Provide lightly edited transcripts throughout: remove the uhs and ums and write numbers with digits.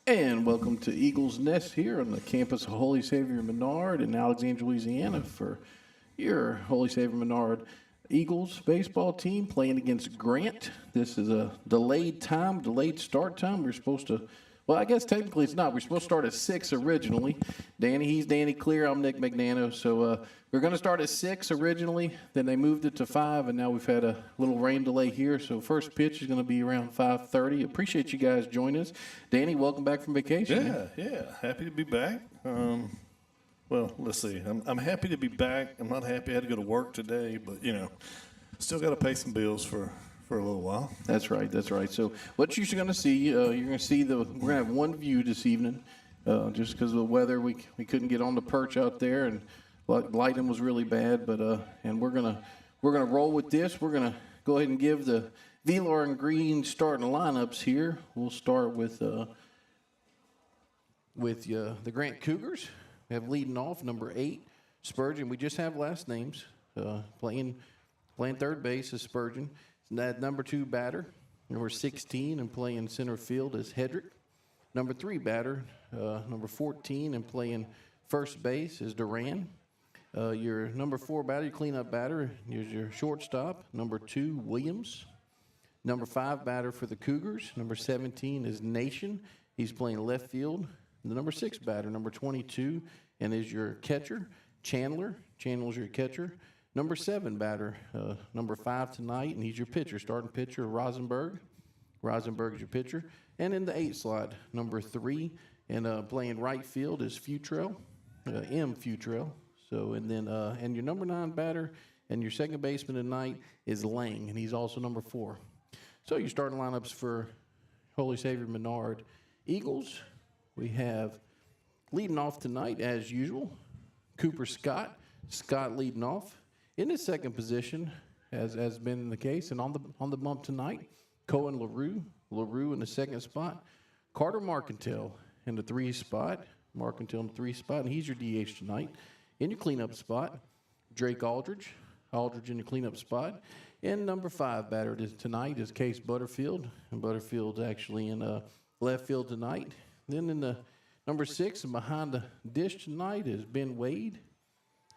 And welcome to Eagles Nest here on the campus of Holy Savior Menard in Alexandria, Louisiana for your Holy Savior Menard Eagles baseball team playing against Grant. This is a delayed start time. We're supposed to, well, I guess technically it's not. We're supposed to start at 6 originally. He's Danny Clear. I'm Nick McNano. So we're going to start at 6 originally. Then they moved it to 5, and now we've had a little rain delay here. So first pitch is going to be around 5:30. Appreciate you guys joining us. Danny, welcome back from vacation. Yeah. Happy to be back. Well, let's see. I'm happy to be back. I'm not happy I had to go to work today, but, still got to pay some bills for a little while. That's right. So what you're going to see, you're going to see we're going to have one view this evening. Just because of the weather, we couldn't get on the perch out there, and lighting was really bad. But and we're gonna roll with this. We're gonna go ahead and give the Velar and Green starting lineups here. We'll start with the Grant Cougars. We have leading off number 8, Spurgeon. We just have last names. Playing third base is Spurgeon. That number 2 batter, number 16, and playing center field is Hedrick. Number 3 batter, number 14, and playing first base is Duran. Your number 4 batter, your cleanup batter, is your shortstop. Number 2, Williams. Number 5 batter for the Cougars. Number 17 is Nation. He's playing left field. The number 6 batter, number 22, and is your catcher, Chandler. Chandler's your catcher. Number 7 batter, number 5 tonight, and he's your pitcher, starting pitcher, Rosenberg. Rosenberg is your pitcher. And in the 8 slot, number 3, and playing right field is Futrell, M. Futrell. So, and then, and your number 9 batter and your second baseman tonight is Lang, and he's also number 4. So your starting lineups for Holy Savior Menard Eagles. We have leading off tonight, as usual, Cooper Scott. Scott leading off. In his second position, as has been the case, and on the bump tonight, Cohen LaRue. LaRue in the second spot. Carter Marcantel in the 3 spot. Marcantel in the 3 spot, and he's your DH tonight. In your cleanup spot, Drake Aldridge. Aldridge in your cleanup spot. And number 5 batter tonight is Case Butterfield. And Butterfield's actually in left field tonight. Then in the number 6 and behind the dish tonight is Ben Wade.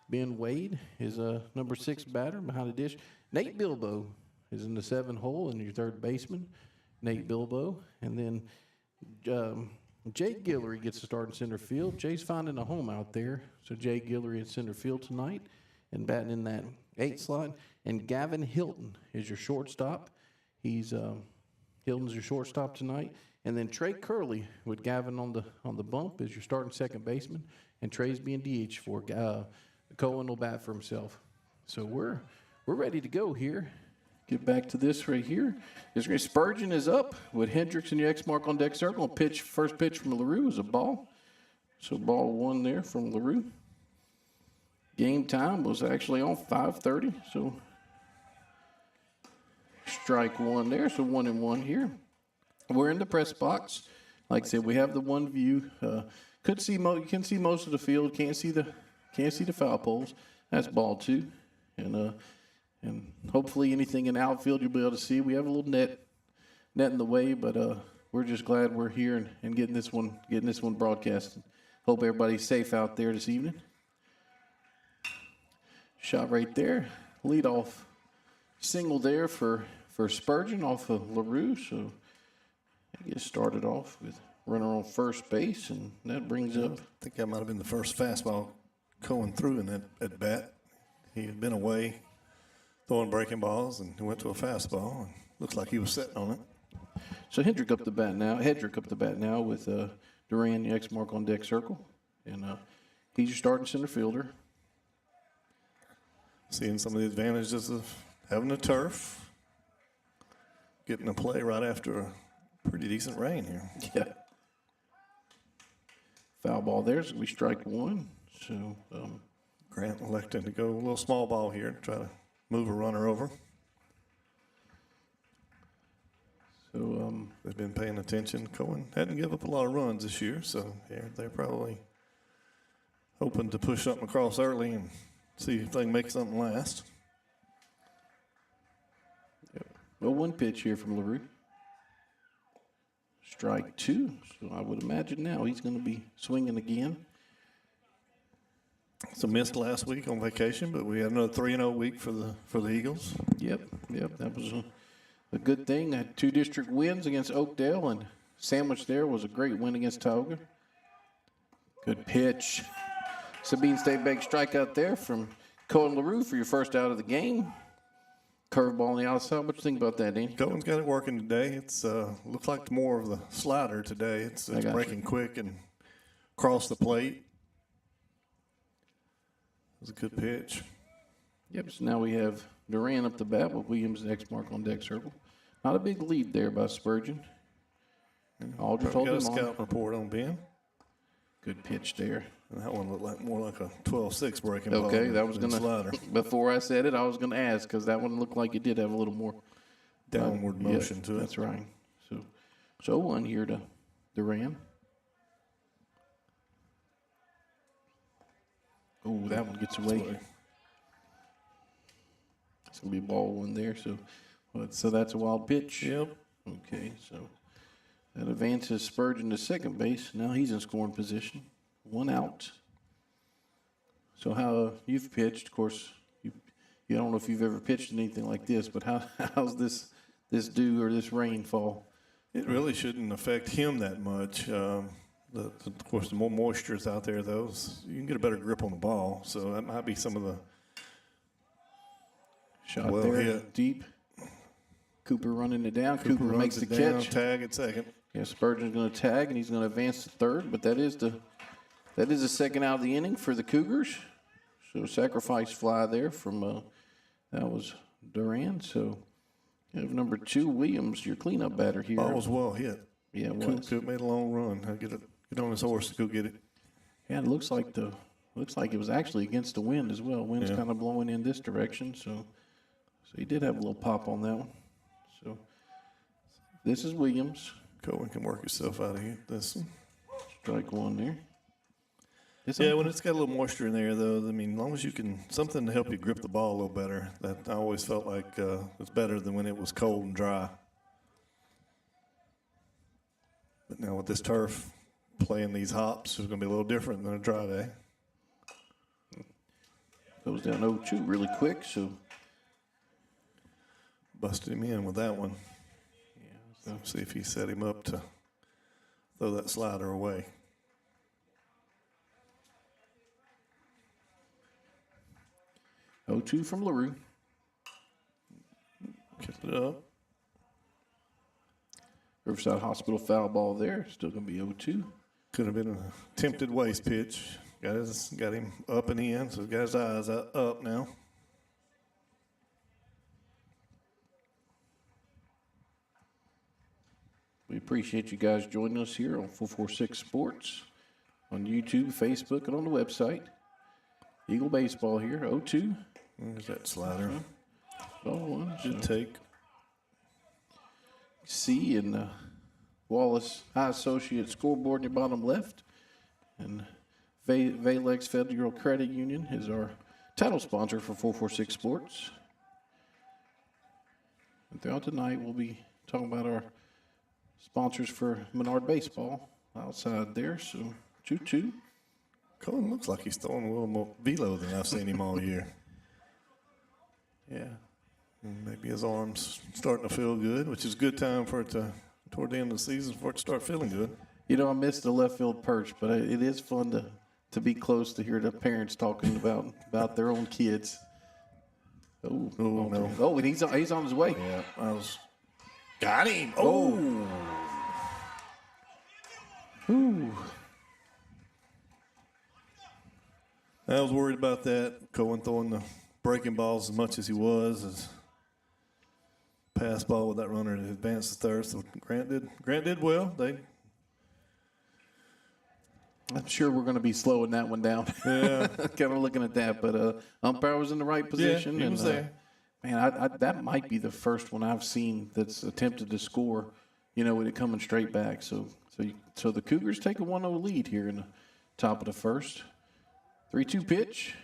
Ben Wade is a number 6 batter behind the dish. Nate Bilbo is in the 7 hole and your third baseman, Nate Bilbo. And then Jay Guillory gets to start in center field. Jay's finding a home out there. So Jay Guillory in center field tonight and batting in that 8 slot. And Gavin Hilton is your shortstop. Hilton's your shortstop tonight. And then Trey Curley with Gavin on the bump is your starting second baseman. And Trey's being DH for Cohen will bat for himself. So we're ready to go here. Get back to this right here. Spurgeon is up with Hendricks in your X mark on deck circle. First pitch from LaRue is a ball. So ball 1 there from LaRue. Game time was actually on 5:30. So strike 1 there. So 1-1 here. We're in the press box. Like I said, we have the one view. You can see most of the field. Can't see the foul poles. That's ball 2. And hopefully anything in the outfield you'll be able to see. We have a little net in the way, but we're just glad we're here and getting this one broadcasted. Hope everybody's safe out there this evening. Shot right there. Lead off single there for Spurgeon off of LaRue. So I get started off with runner on first base, and that brings up. I think that might have been the first fastball Cohen threw in that at bat. He had been away throwing breaking balls, and he went to a fastball, and looks like he was sitting on it. So Hedrick up the bat now with Duran, the X mark on deck circle. And he's your starting center fielder. Seeing some of the advantages of having a turf. Getting a play right after a pretty decent rain here. Yeah. Foul ball there, so we strike 1. So Grant elected to go a little small ball here to try to move a runner over. So they've been paying attention. Cohen hadn't given up a lot of runs this year, so they're probably hoping to push something across early and see if they can make something last. Yep. Well, one pitch here from LaRue. Strike 2. So I would imagine now he's going to be swinging again. So missed last week on vacation, but we had another 3-0 week for the Eagles. Yep. That was a good thing. Had 2 district wins against Oakdale, and sandwich there was a great win against Tioga. Good pitch. Sabine State-Bank strikeout there from Cohen LaRue for your first out of the game. Curveball on the outside. What you think about that, Danny? Cohen's got it working today. It's looks like more of the slider today. It's breaking quick and across the plate. It was a good pitch. Yep, so now we have Duran up the bat with Williams next mark on deck circle. Not a big lead there by Spurgeon. Aldridge Got holding a him on. scout report on Ben. Good pitch there. And that one looked more like a 12-6 breaking ball. Okay, that was going slider. to, before I said it, I was going to ask because that one looked like it did have a little more Downward motion to it. That's right. So 1 here to Duran. Oh, that one gets away. It's going to be a ball 1 there. So that's a wild pitch. Yep. Okay, so that advances Spurgeon to second base. Now he's in scoring position. 1 out. So how you've pitched, of course, you don't know if you've ever pitched anything like this, but how's this dew or this rainfall? It really shouldn't affect him that much. Of course, the more moisture is out there, you can get a better grip on the ball. So that might be some of the shot well there hit. Deep. Cooper running it down. Cooper makes the catch. Tag at second. Yeah, Spurgeon's going to tag, and he's going to advance to third. But that is the second out of the inning for the Cougars. So sacrifice fly there from that was Duran. So you have number 2 Williams, your cleanup batter here. Ball was well hit. Yeah, it was. Coop made a long run. Get on his horse to go get it. Yeah, it looks like it was actually against the wind as well. Wind's kind of blowing in this direction, so he did have a little pop on that one. So this is Williams. Cohen can work himself out of here. This one. Strike 1 there. When it's got a little moisture in there, though, I mean, as long as you can, something to help you grip the ball a little better, that I always felt like it's better than when it was cold and dry. But now with this turf, playing these hops is going to be a little different than a dry day. Goes down 0-2 really quick, so. Busted him in with that one. So see if he set him up to throw that slider away. Oh, 2 from LaRue. Kicked it up. Riverside Hospital foul ball there. Still going to be 0-2. Could have been a attempted waste pitch. Got him up and in, so he's got his eyes up now. We appreciate you guys joining us here on 446 Sports on YouTube, Facebook, and on the website. Eagle baseball here, 0-2. There's that slider. Ball 1. Good take. C in the Wallace High Associate scoreboard in your bottom left. And Valex Federal Credit Union is our title sponsor for 446 Sports. And throughout the night, we'll be talking about our sponsors for Menard Baseball outside there. So 2-2. Cohen looks like he's throwing a little more velo than I've seen him all year. Yeah. And maybe his arm's starting to feel good, which is a good time for it toward the end of the season for it to start feeling good. You know, I missed the left field perch, but it is fun to be close to hear the parents talking about their own kids. Oh no! Oh, and he's on his way. Yeah, got him. Oh. Ooh. I was worried about that. Cohen throwing the breaking balls as much as he was. As pass ball with that runner to advance to third. So Grant did well. I'm sure we're going to be slowing that one down. Yeah. Kind of looking at that, but umpire was in the right position. Yeah, he was there. Man, that might be the first one I've seen that's attempted to score, with it coming straight back. So the Cougars take a 1-0 lead here in the top of the first. 3-2 pitch,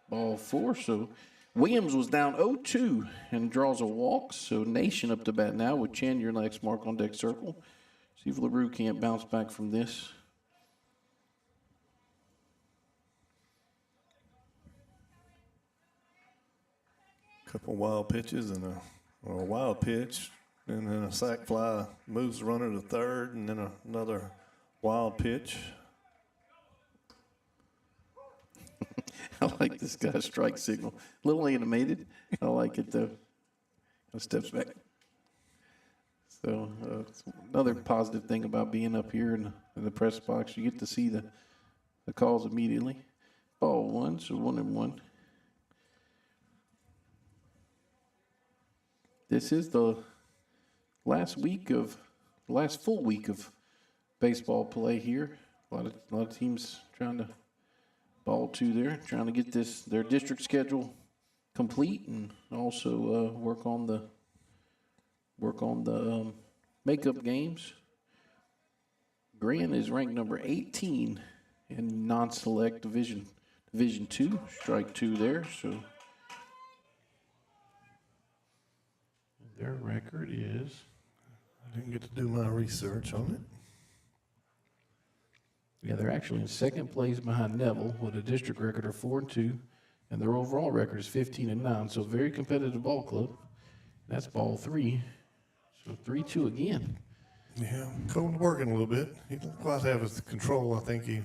ball 4. So Williams was down 0-2 and draws a walk. So Nation up to bat now with Chan, your next mark on deck circle. See if LaRue can't bounce back from this. Couple wild pitches and a wild pitch, and then a sac fly moves the runner to third, and then another wild pitch. I like this guy's strike signal. A little animated. I like it, though. Steps back. So it's another positive thing about being up here in the press box. You get to see the calls immediately. Ball one, so 1-1. This is the last full week of baseball play here. A lot of teams trying to ball two there, trying to get their district schedule complete, and also work on the makeup games. Grant is ranked number 18 in non-select Division 2. Strike two there. So their record is. I didn't get to do my research on it. Yeah, they're actually in second place behind Neville with a district record of 4-2, and their overall record is 15-9. So very competitive ball club. That's ball three. So 3-2 again. Yeah, Cole's working a little bit. He doesn't quite have his control I think he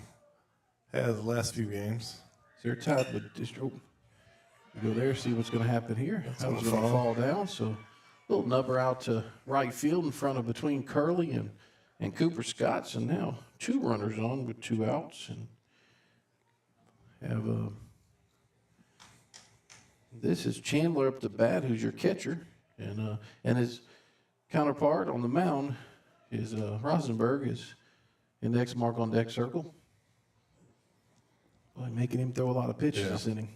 has the last few games. So they're tied with district. We go there, see what's going to happen here. That was going to fall down. So a little nubber out to right field in front of between Curley and Cooper Scotts, and now two runners on with two outs, and have this is Chandler up to bat, who's your catcher, and his counterpart on the mound is Rosenberg, is index mark on deck circle. Boy, making him throw a lot of pitches this inning.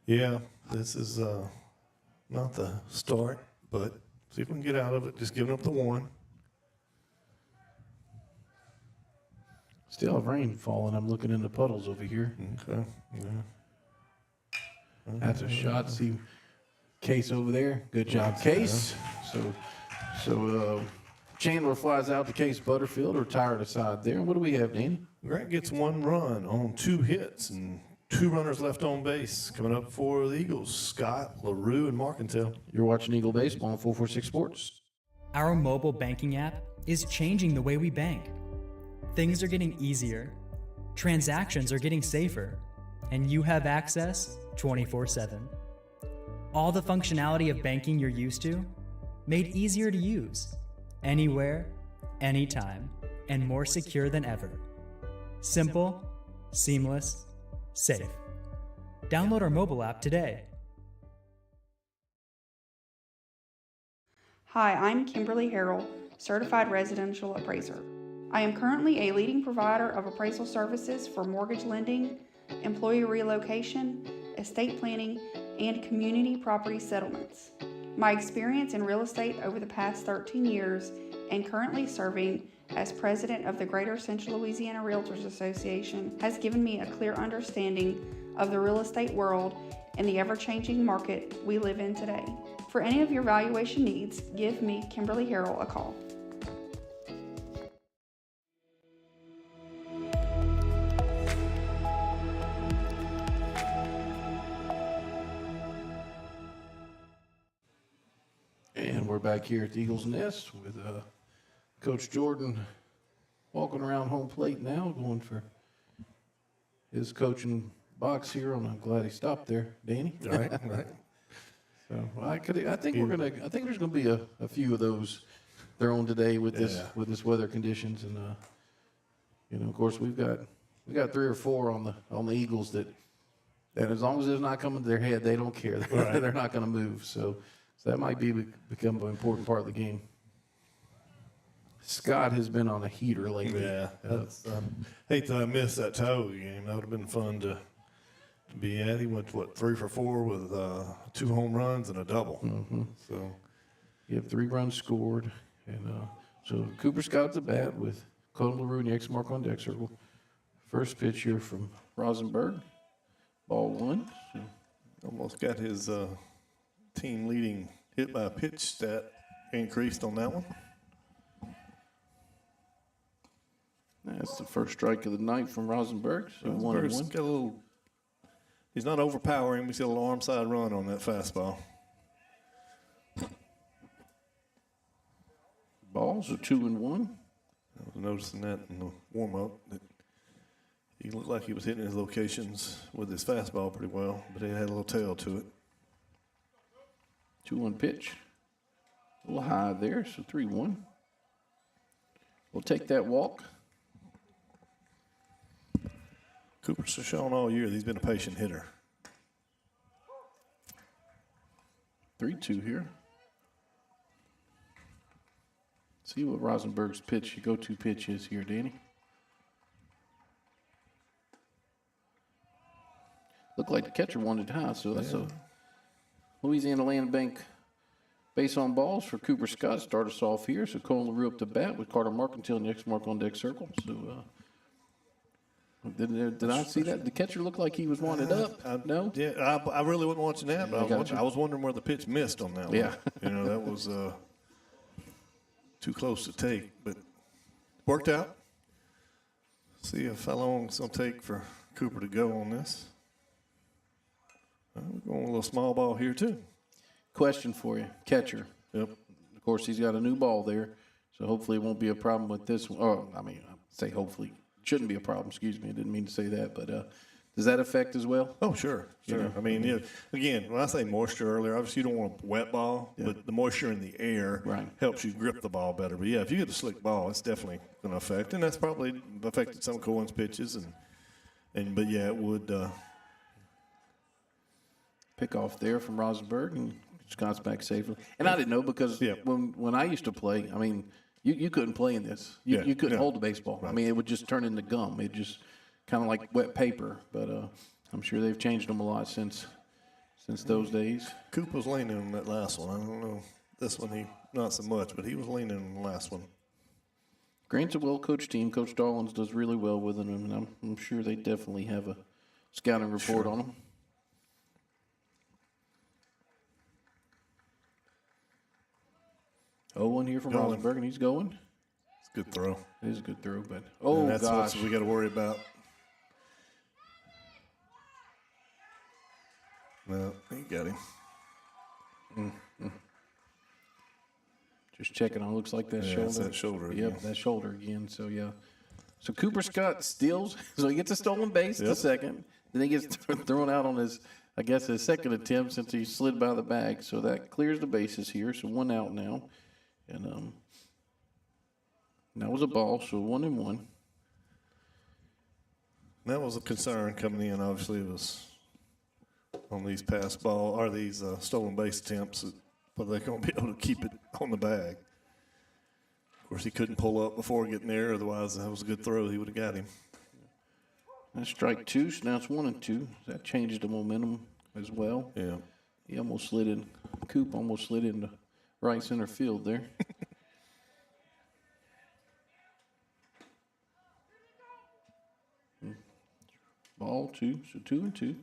Yeah, this is not the start, but see if we can get out of it. Just giving up the one. Still have rain falling. I'm looking in the puddles over here. Okay. Yeah. That's a shot. See Case over there. Good job, Case. So Chandler flies out to Case Butterfield, retired aside there. What do we have, Danny? Grant gets one run on 2 hits and 2 runners left on base. Coming up for the Eagles, Scott, LaRue, and Marcantel. You're watching Eagle Baseball on 446 Sports. Our mobile banking app is changing the way we bank. Things are getting easier, transactions are getting safer, and you have access 24/7. All the functionality of banking you're used to, made easier to use, anywhere, anytime, and more secure than ever. Simple, seamless, safe. Download our mobile app today. Hi, I'm Kimberly Harrell, Certified Residential Appraiser. I am currently a leading provider of appraisal services for mortgage lending, employee relocation, estate planning, and community property settlements. My experience in real estate over the past 13 years and currently serving as president of the Greater Central Louisiana Realtors Association has given me a clear understanding of the real estate world and the ever-changing market we live in today. For any of your valuation needs, give me, Kimberly Harrell, a call. And we're back here at the Eagles Nest with Coach Jordan walking around home plate now, going for his coaching box here. I'm glad he stopped there, Danny. Right. So I think there's gonna be a few of those thrown today with this weather conditions, and of course we got 3 or 4 on the Eagles that as long as it's not coming to their head, they don't care. Right. They're not gonna move. So that might become an important part of the game. Scott has been on a heater lately. Yeah. Hate that I missed that Tioga game. That would have been fun to be at. He went, 3 for 4 with 2 home runs and a double. Mm-hmm. So You have 3 runs scored. And so Cooper Scott's at bat with Colton LaRue and the X mark on deck circle. First pitch here from Rosenberg. Ball 1. So almost got his team leading hit by pitch stat increased on that one. That's the first strike of the night from Rosenberg. So 1-1. Got a little. He's not overpowering. He's got a little arm side run on that fastball. Balls are 2-1. I was noticing that in the warm up. He looked like he was hitting his locations with his fastball pretty well, but it had a little tail to it. 2-1 pitch. A little high there, so 3-1. We'll take that walk. Cooper's shown all year that he's been a patient hitter. 3-2 here. See what Rosenberg's pitch, your go-to pitch is here, Danny. Looked like the catcher wanted high, so that's a Louisiana Land Bank base on balls for Cooper Scott. Start us off here. So Colin LaRue up to bat with Carter Marcantil next mark on deck circle. So did I see that? The catcher looked like he was wanted up. No? Yeah, I really wasn't watching that, but I was wondering where the pitch missed on that one. Yeah. That was too close to take, but worked out. See how long it's going to take for Cooper to go on this. We're going a little small ball here, too. Question for you. Catcher. Yep. Of course, he's got a new ball there, so hopefully it won't be a problem with this one. Oh, I say hopefully. Shouldn't be a problem, excuse me. I didn't mean to say that, but does that affect as well? Oh, sure. I mean, again, when I say moisture earlier, obviously you don't want a wet ball, but the moisture in the air helps you grip the ball better. But, yeah, if you get a slick ball, it's definitely going to affect. And that's probably affected some of Cohen's pitches. But, yeah, it would pick off there from Rosenberg, and Scott's back safely. And I didn't know because when I used to play, I mean, you couldn't play in this. You couldn't hold the baseball. Right. I mean, it would just turn into gum. It just kind of like wet paper. But I'm sure they've changed them a lot since those days. Coop was leaning on that last one. I don't know. This one, he not so much, but he was leaning on the last one. Grant's a well-coached team. Coach Dawlins does really well with them, and I'm sure they definitely have a scouting report on them. Oh, one here from Rosenberg, and he's going. It's a good throw. It is a good throw, but that's what we got to worry about. No, he got him. Just checking on. Looks like that shoulder. That's that shoulder again. Yep, that shoulder again. So yeah. So Cooper Scott steals. So he gets a stolen base the second. Then he gets thrown out on his second attempt since he slid by the bag. So that clears the bases here. So 1 out now. And that was a ball, so 1-1. That was a concern coming in. Obviously, it was on these pass ball or these stolen base attempts, but they're going to be able to keep it on the bag. Of course, he couldn't pull up before getting there. Otherwise, that was a good throw. He would have got him. That's strike 2. So now it's 1-2. That changes the momentum as well. Yeah. He almost slid in. Coop almost slid into right center field there. Ball 2, so 2-2.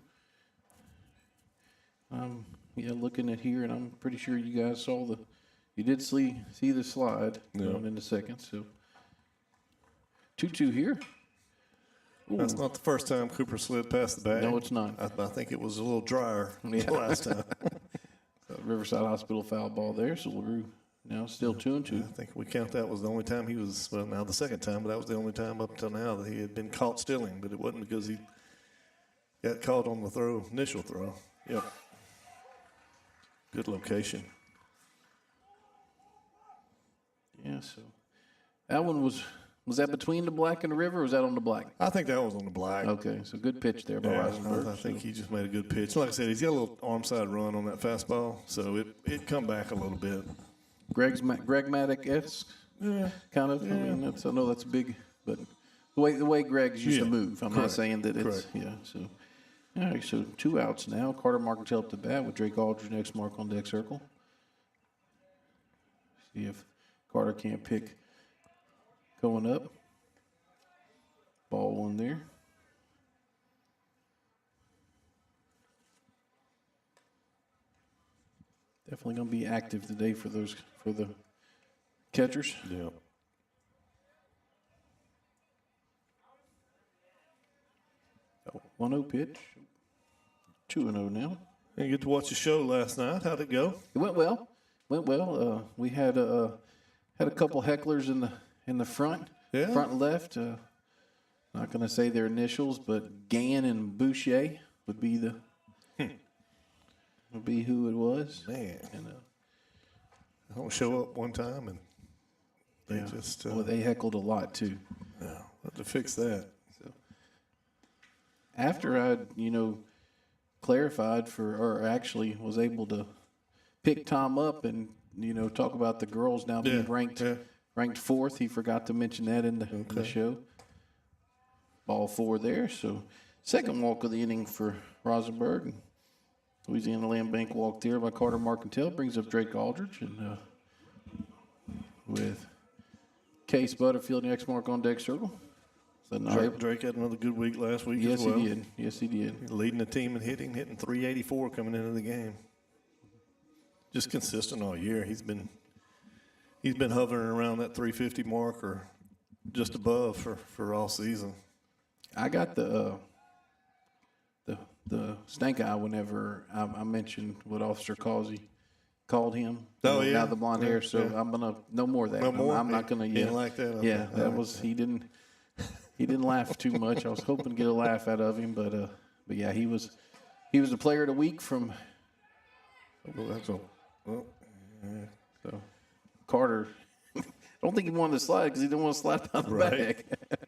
Looking at here, and I'm pretty sure you guys saw you did see the slide going in the second. So 2-2 here. Ooh. That's not the first time Cooper slid past the bag. No, it's not. I think it was a little drier the last time. Riverside Hospital foul ball there. So LaRue now still 2-2. I think we count that was the only time he was, well, now the second time, but that was the only time up until now that he had been caught stealing, but it wasn't because he got caught on the initial throw. Yep. Good location. Yeah, so that one was that between the black and the river, or was that on the black? I think that was on the black. Okay, so good pitch there by Rosenberg. I think he just made a good pitch. Like I said, he's got a little arm side run on that fastball, so it come back a little bit. Greg Maddox-esque, kind of. Yeah. I know that's big, but the way Greg's used to move. I'm not saying that it's So all right, so 2 outs now. Carter Marcantil up to bat with Drake Aldridge next mark on deck circle. See if Carter can't pick going up. Ball 1 there. Definitely going to be active today for the catchers. Yeah. 1-0 pitch. 2-0 now. You get to watch the show last night. How'd it go? It went well. We had a couple hecklers in the front. Yeah. Front left. Not going to say their initials, but Gann and Boucher would be would be who it was. Man. And, I don't show up one time, and they just well, they heckled a lot too. yeah, have to fix that. So after I, clarified or actually was able to pick Tom up and talk about the girls now being ranked fourth. He forgot to mention that in the show. Ball 4 there. So second walk of the inning for Rosenberg. And Louisiana Land Bank walk there by Carter Marcantel brings up Drake Aldridge, and with Case Butterfield and X-Mark on deck circle. So Drake had another good week last week yes, as well. he did. Yes, he did. Leading the team in hitting 384 coming into the game. Just consistent all year. He's been hovering around that 350 mark or just above for all season. I got the stank eye whenever I mentioned what Officer Causey called him. Oh, yeah. Now the blonde hair. So I'm gonna no more of that. No more? I'm not gonna. He didn't like that? Yeah, Okay. that was he didn't laugh too much. I was hoping to get a laugh out of him, but yeah, he was the player of the week from. Well, that's all. Well, So Carter, I don't think he wanted to slide because he didn't want to slide down the Right. back.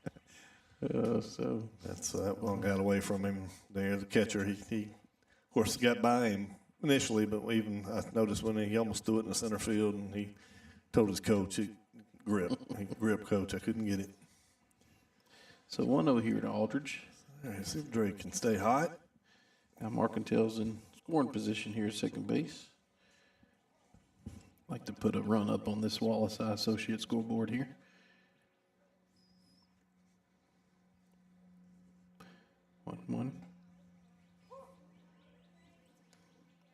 So that's that one got away from him there. The catcher, he of course got by him initially, but even I noticed when he almost threw it in the center field, and he told his coach, grip, coach, I couldn't get it. So 1-0 here to Aldridge. All right, see if Drake can stay hot. Now Marcantel's in scoring position here at second base. Like to put a run up on this Wallace Eye Associate scoreboard here. One.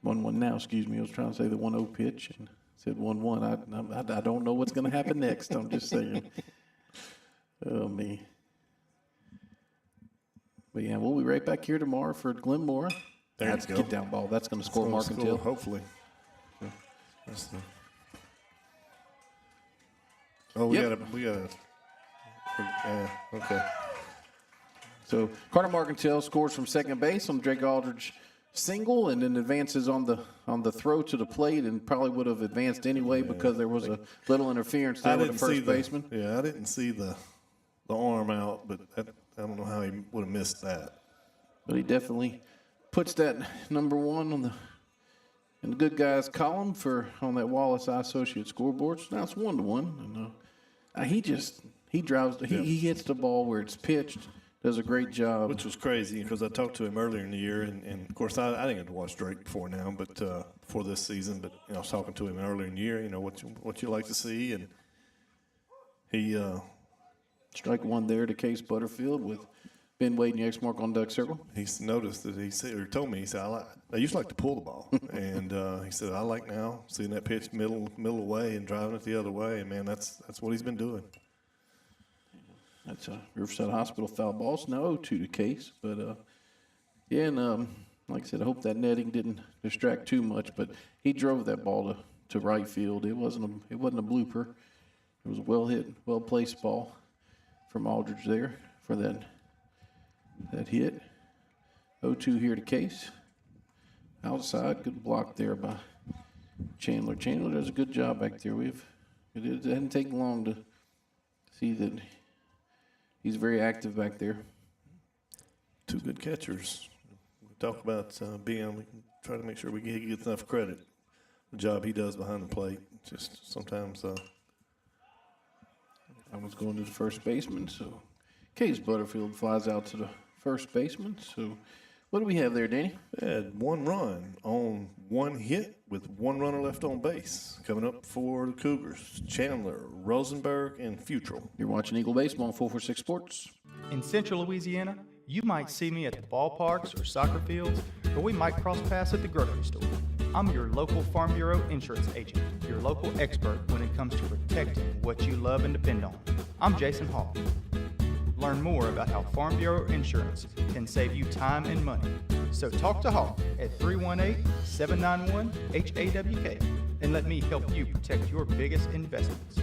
1-1 now, excuse me. I was trying to say the 1-0 pitch and said 1-1. I don't know what's going to happen next. I'm just saying. Oh, me. But yeah, we'll be right back here tomorrow for Glenmora. There That's you a go. get down ball. That's going to score Marcantel. Hopefully. Oh, we Yep. got a. Okay. So Carter Marcantel scores from second base on Drake Aldridge single, and then advances on the throw to the plate, and probably would have advanced anyway because there was a little interference there with the first baseman. I didn't see the arm out, but I don't know how he would have missed that. But he definitely puts that number 1 in the good guys column on that Wallace Eye Associate scoreboard. So now it's 1-1, and he drives. He hits the ball where it's pitched. Does a great job. Which was crazy because I talked to him earlier in the year, and of course I didn't get to watch Drake before now, but before this season. But I was talking to him earlier in the year. What you like to see, and he Strike 1 there to Case Butterfield with Ben Wade and X-Mark on duck circle. he's noticed that he said, or told me, he said, I used to like to pull the ball, and he said I like now seeing that pitch middle away and driving it the other way, and man, that's what he's been doing. That's a Riverside Hospital foul ball. So now 0-2 to Case. But, and like I said, I hope that netting didn't distract too much. But he drove that ball to right field. It wasn't a blooper. It was a well-hit, well-placed ball from Aldridge there for that hit. 0-2 here to Case. Outside, good block there by Chandler. Chandler does a good job back there. It didn't take long to see that he's very active back there. Two good catchers. We talk about we can try to make sure he gets enough credit. The job he does behind the plate. Just sometimes. I was going to the first baseman, so Case Butterfield flies out to the first baseman. So what do we have there, Danny? Had 1 run on 1 hit with 1 runner left on base. Coming up for the Cougars, Chandler, Rosenberg, and Futrell. You're watching Eagle Baseball on 446 Sports. In Central Louisiana, you might see me at the ballparks or soccer fields, or we might cross paths at the grocery store. I'm your local Farm Bureau insurance agent, your local expert when it comes to protecting what you love and depend on. I'm Jason Hall. Learn more about how Farm Bureau Insurance can save you time and money. So talk to Hawk at 318-791-HAWK and let me help you protect your biggest investments.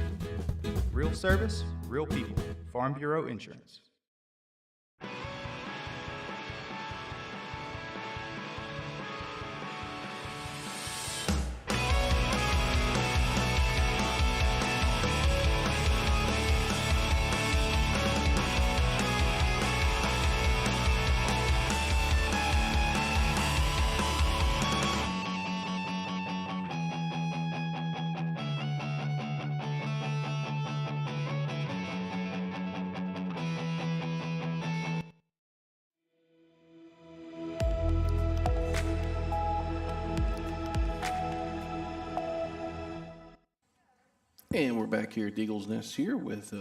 Real service, real people. Farm Bureau Insurance. And we're back here at Eagles Nest here with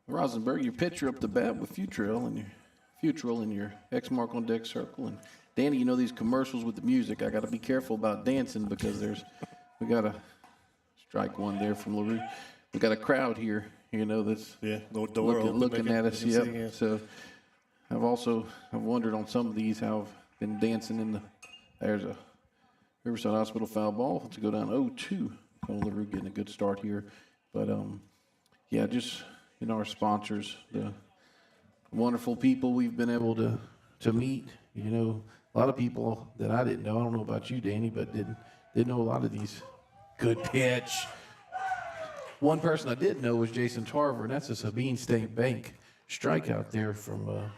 Rosenberg, your pitcher up the bat with Futrell and your X mark on deck circle. And Danny, you know these commercials with the music. I got to be careful about dancing because we got a strike one there from LaRue. We got a crowd here, that's looking at us. Yep. So I've wondered on some of these how I've been dancing there's a Riverside Hospital foul ball to go down 0-2. LaRue getting a good start here. But, just, our sponsors, the wonderful people we've been able to meet. A lot of people that I didn't know. I don't know about you, Danny, but didn't know a lot of these. Good pitch. One person I did know was Jason Tarver, and that's a Sabine State Bank strikeout there from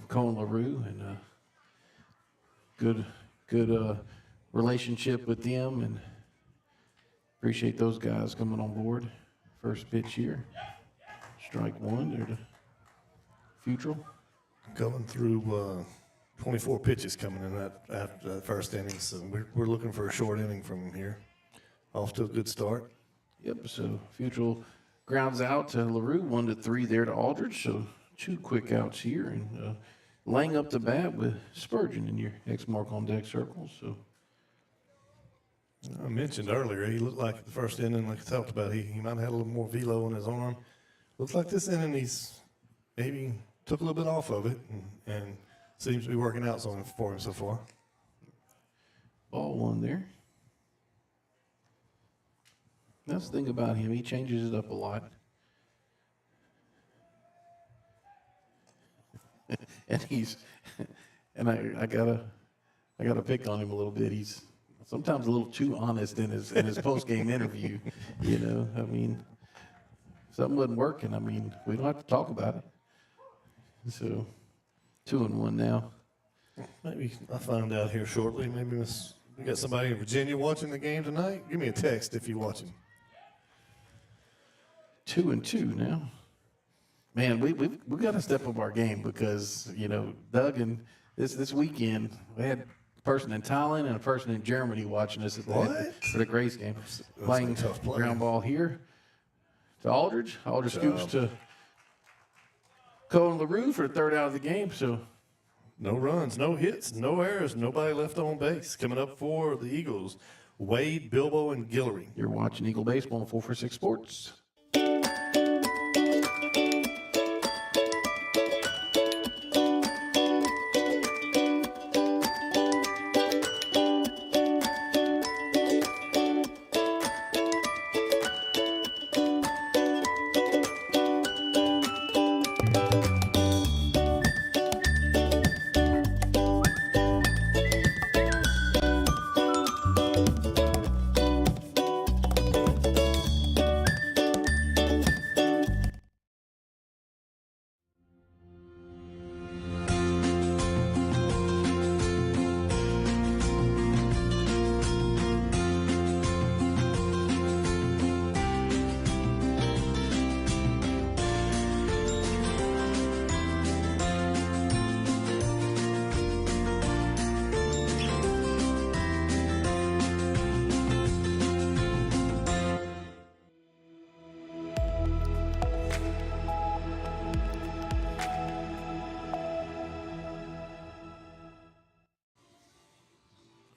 Cone LaRue. And good relationship with them, and appreciate those guys coming on board. First pitch here. Strike one there to Futrell. Going through 24 pitches coming in after that first inning, so we're looking for a short inning from here. Off to a good start. Yep, so Futrell grounds out to LaRue, 1-3 there to Aldridge. So 2 quick outs here, and laying up the bat with Spurgeon in your X mark on deck circle. So I mentioned earlier, he looked like the first inning, like I talked about, he might have had a little more velo on his arm. Looks like this inning he's maybe took a little bit off of it and seems to be working out for him so far. Ball one there. That's the thing about him. He changes it up a lot. And I gotta pick on him a little bit. He's sometimes a little too honest in his post-game interview. Something wasn't working. We don't have to talk about it. So 2-1 now. Maybe I'll find out here shortly. Maybe we got somebody in Virginia watching the game tonight. Give me a text if you're watching. 2-2 now. Man, we got to step up our game because Doug and this weekend we had a person in Thailand and a person in Germany watching us for the Grace game. Playing ground ball here to Aldridge. Aldridge scoops to Cone LaRue for the third out of the game. So no runs, no hits, no errors, nobody left on base. Coming up for the Eagles, Wade, Bilbo, and Guillory. You're watching Eagle Baseball on 446 Sports.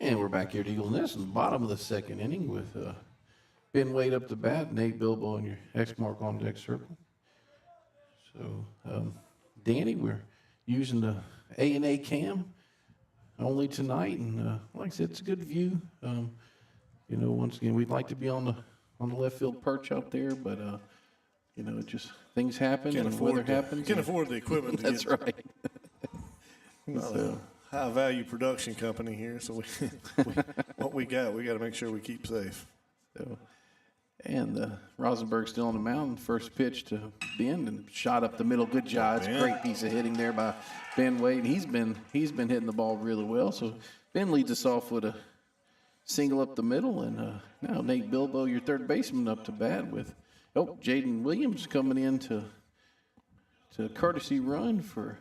And we're back here at Eagles Nest in the bottom of the second inning with Ben Wade up the bat, Nate Bilbo in your X mark on deck circle. So So, Danny, we're using the A&A cam only tonight, and like I said, it's a good view. You know, once again, we'd like to be on the left field perch out there, but you know, it just things happen and weather happens. Can't afford the equipment. To That's get, right. Not a high value production company here, so what we got to make sure we keep safe. So, and Rosenberg's still on the mound. First pitch to Ben and shot up the middle. Good job. It's a great piece of hitting there by Ben Wade. He's been hitting the ball really well. So Ben leads us off with a single up the middle, and now Nate Bilbo, your third baseman, up to bat with Jaden Williams coming in to courtesy run for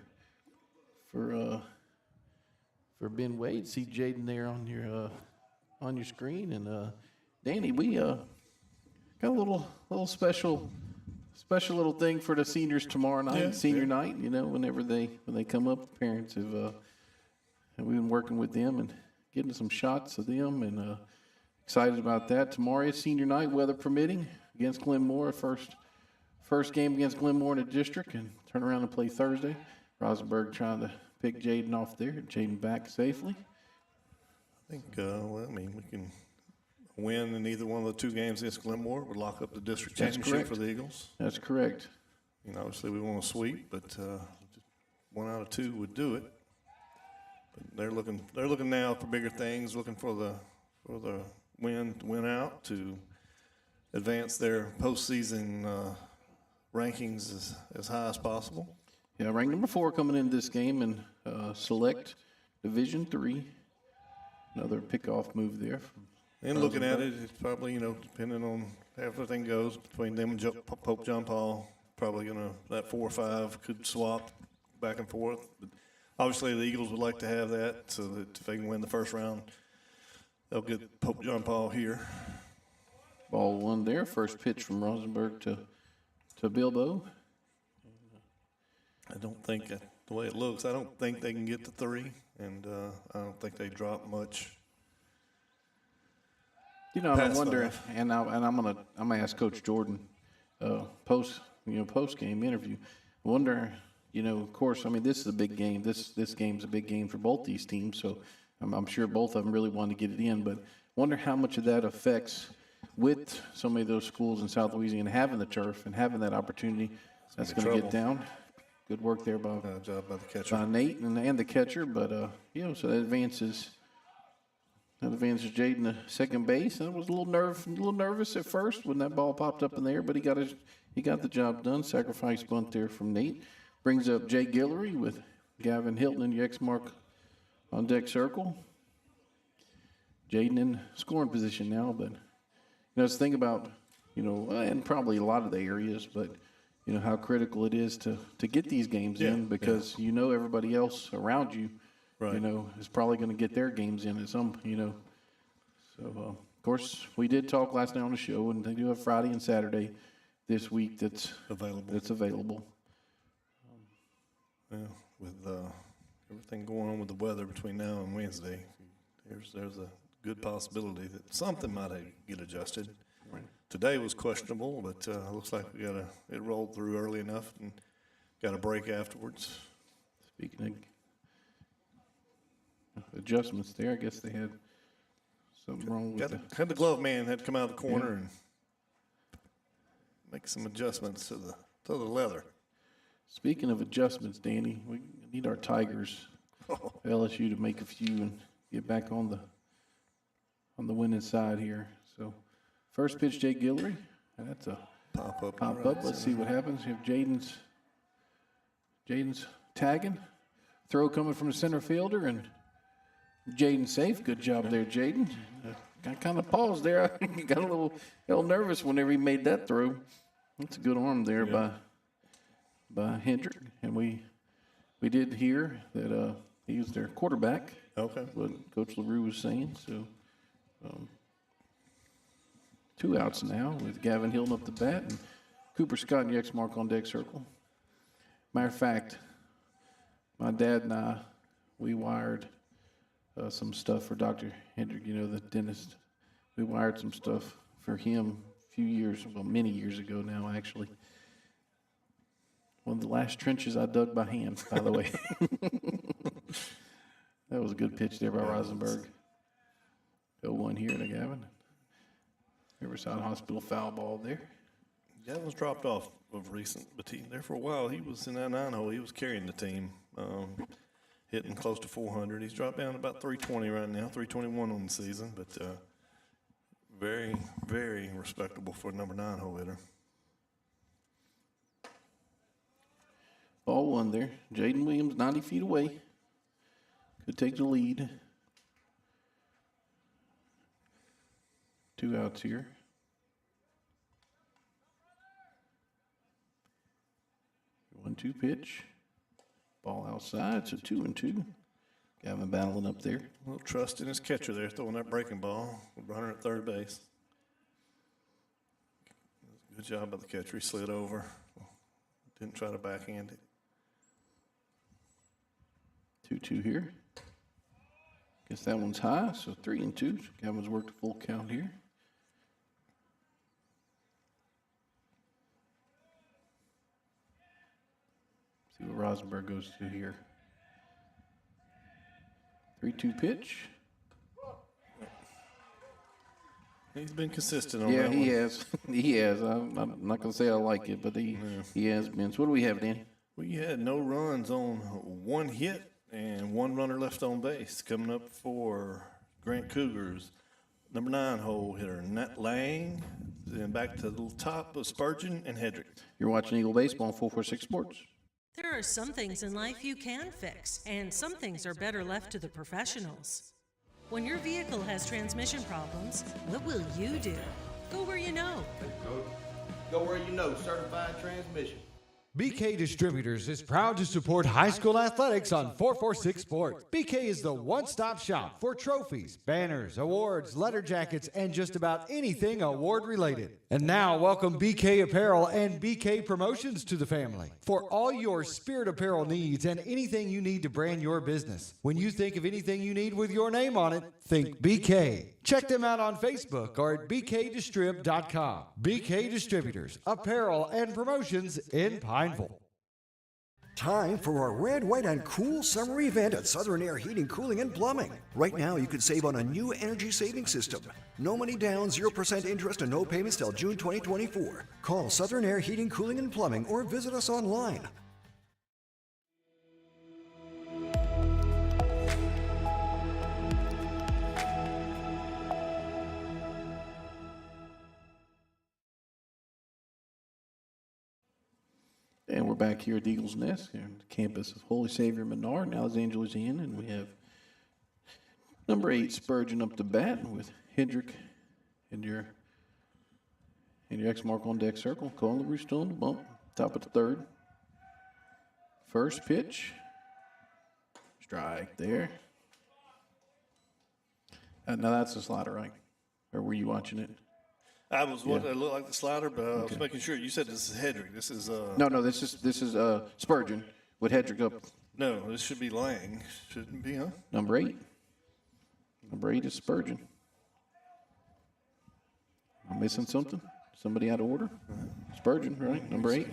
Ben Wade. See Jaden there on your screen, and Danny, we got a little special little thing for the seniors tomorrow night, senior night. You know, when they come up, parents have and we've been working with them and getting some shots of them, and excited about that. Tomorrow is senior night, weather permitting, against Glenmore. First game against Glenmore in the district, and turn around and play Thursday. Rosenberg trying to pick Jaden off there. Jaden back safely. I think, well, I mean, we can win in either one of the two games against Glenmore would lock up the district championship for the Eagles. That's correct. You know, obviously we want a sweep, but 1 out of 2 would do it. But they're looking now for bigger things, looking for the win out to advance their postseason rankings as high as possible. Yeah, ranked number 4 coming into this game and select Division III. Another pickoff move there. And looking at it, it's probably, you know, depending on how everything goes between them and Pope John Paul, probably that 4 or 5 could swap back and forth. But obviously, the Eagles would like to have that so that if they can win the first round, they'll get Pope John Paul here. Ball 1 there. First pitch from Rosenberg to Bilbo. I don't think the way it looks, I don't think they can get to 3, and I don't think they drop much. You know, I wonder, and I'm gonna ask Coach Jordan post game interview. I wonder, you know, of course, I mean, this is a big game. This game's a big game for both these teams, so I'm sure both of them really want to get it in. But wonder how much of that affects with so many of those schools in South Louisiana having the turf and having that opportunity. That's going to get down. Good work there by job by the catcher, by Nate and the catcher. But you know, so that advances. That advances Jaden to second base. I was a little nervous at first when that ball popped up in there, but he got the job done. Sacrifice bunt there from Nate. Brings up Jay Guillory with Gavin Hilton and your X mark on deck circle. Jaden in scoring position now, but you know, let's think about, you know, and probably a lot of the areas, but you know how critical it is to get these games in, because you know everybody else around you. Right. You know, is probably going to get their games in at some, you know. So, of course, we did talk last night on the show, and they do have Friday and Saturday this week that's available. Yeah, with everything going on with the weather between now and Wednesday, there's a good possibility that something might get adjusted. Right. Today was questionable, but looks like it rolled through early enough and got a break afterwards. Speaking of adjustments there, I guess they had something wrong with had the glove man had to come out of the corner and make some adjustments to the leather. Speaking of adjustments, Danny, we need our Tigers, LSU, to make a few and get back on the winning side here. So, first pitch, Jay Guillory. That's a pop up. Let's see what happens. You have Jaden's tagging, throw coming from the center fielder, and Jaden safe. Good job there, Jaden. I kind of paused there. I got a little nervous whenever he made that throw. That's a good arm there by Hendrick. And we did hear that he was their quarterback. Okay. What Coach LaRue was saying. So 2 outs now with Gavin Hilton up the bat and Cooper Scott and the X mark on deck circle. Matter of fact, my dad and I, we wired some stuff for Dr. Hendrick, you know, the dentist. We wired some stuff for him a few years, well, many years ago now, actually. One of the last trenches I dug by hand, by the way. That was a good pitch there by Rosenberg. 0-1 here to Gavin. Riverside Hospital foul ball there. Gavin's dropped off of recent, but there for a while he was in that 9-hole. He was carrying the team, hitting close to 400. He's dropped down to about 320 right now, 321 on the season, but very, very respectable for a number 9-hole hitter. Ball one there. Jaden Williams 90 feet away. Could take the lead. 2 outs here. 1-2 pitch. Ball outside, so 2-2. Gavin battling up there. A little trust in his catcher there, throwing that breaking ball. Runner at third base. Good job by the catcher. He slid over. Didn't try to backhand it. 2-2 here. Guess that one's high, so 3-2. Gavin's worked a full count here. See what Rosenberg goes to here. 3-2 pitch. He's been consistent on Yeah, that he one. has. He has. I'm not going to say I like it, but he has been. So what do we have, Danny? We had no runs on 1 hit and 1 runner left on base. Coming up for Grant Cougars, number 9-hole hitter, Nat Lang. Then back to the top of Spurgeon and Hedrick. You're watching Eagle Baseball on 446 Sports. There are some things in life you can fix, and some things are better left to the professionals. When your vehicle has transmission problems, what will you do? Go where you know. Go where you know, certified transmission. BK Distributors is proud to support high school athletics on 446 Sports. BK is the one-stop shop for trophies, banners, awards, letter jackets, and just about anything award-related. And now, welcome BK Apparel and BK Promotions to the family. For all your spirit apparel needs and anything you need to brand your business. When you think of anything you need with your name on it, think BK. Check them out on Facebook or at bkdistrib.com. BK Distributors, apparel and promotions in Pineville. Time for a red, white, and cool summer event at Southern Air Heating, Cooling, and Plumbing. Right now, you can save on a new energy saving system. No money down, 0% interest, and no payments till June 2024. Call Southern Air Heating, Cooling, and Plumbing or visit us online. And we're back here at Eagles Nest, here on the campus of Holy Savior Menard in Alexandria, Louisiana, and we have number 8 Spurgeon up to bat with Hendrick and your X mark on deck circle. Colin LaRue still on the bump, top of the third. First pitch, strike there. Now that's a slider, right? Or were you watching it? I was what it looked like the slider, but I was making sure. You said this is Hedrick. This is No, this is Spurgeon with Hedrick up. no. This should be Lang. Shouldn't be, huh? Number 8. Number 8 is Spurgeon. I'm missing something? Somebody out of order? Spurgeon, right? Number 8.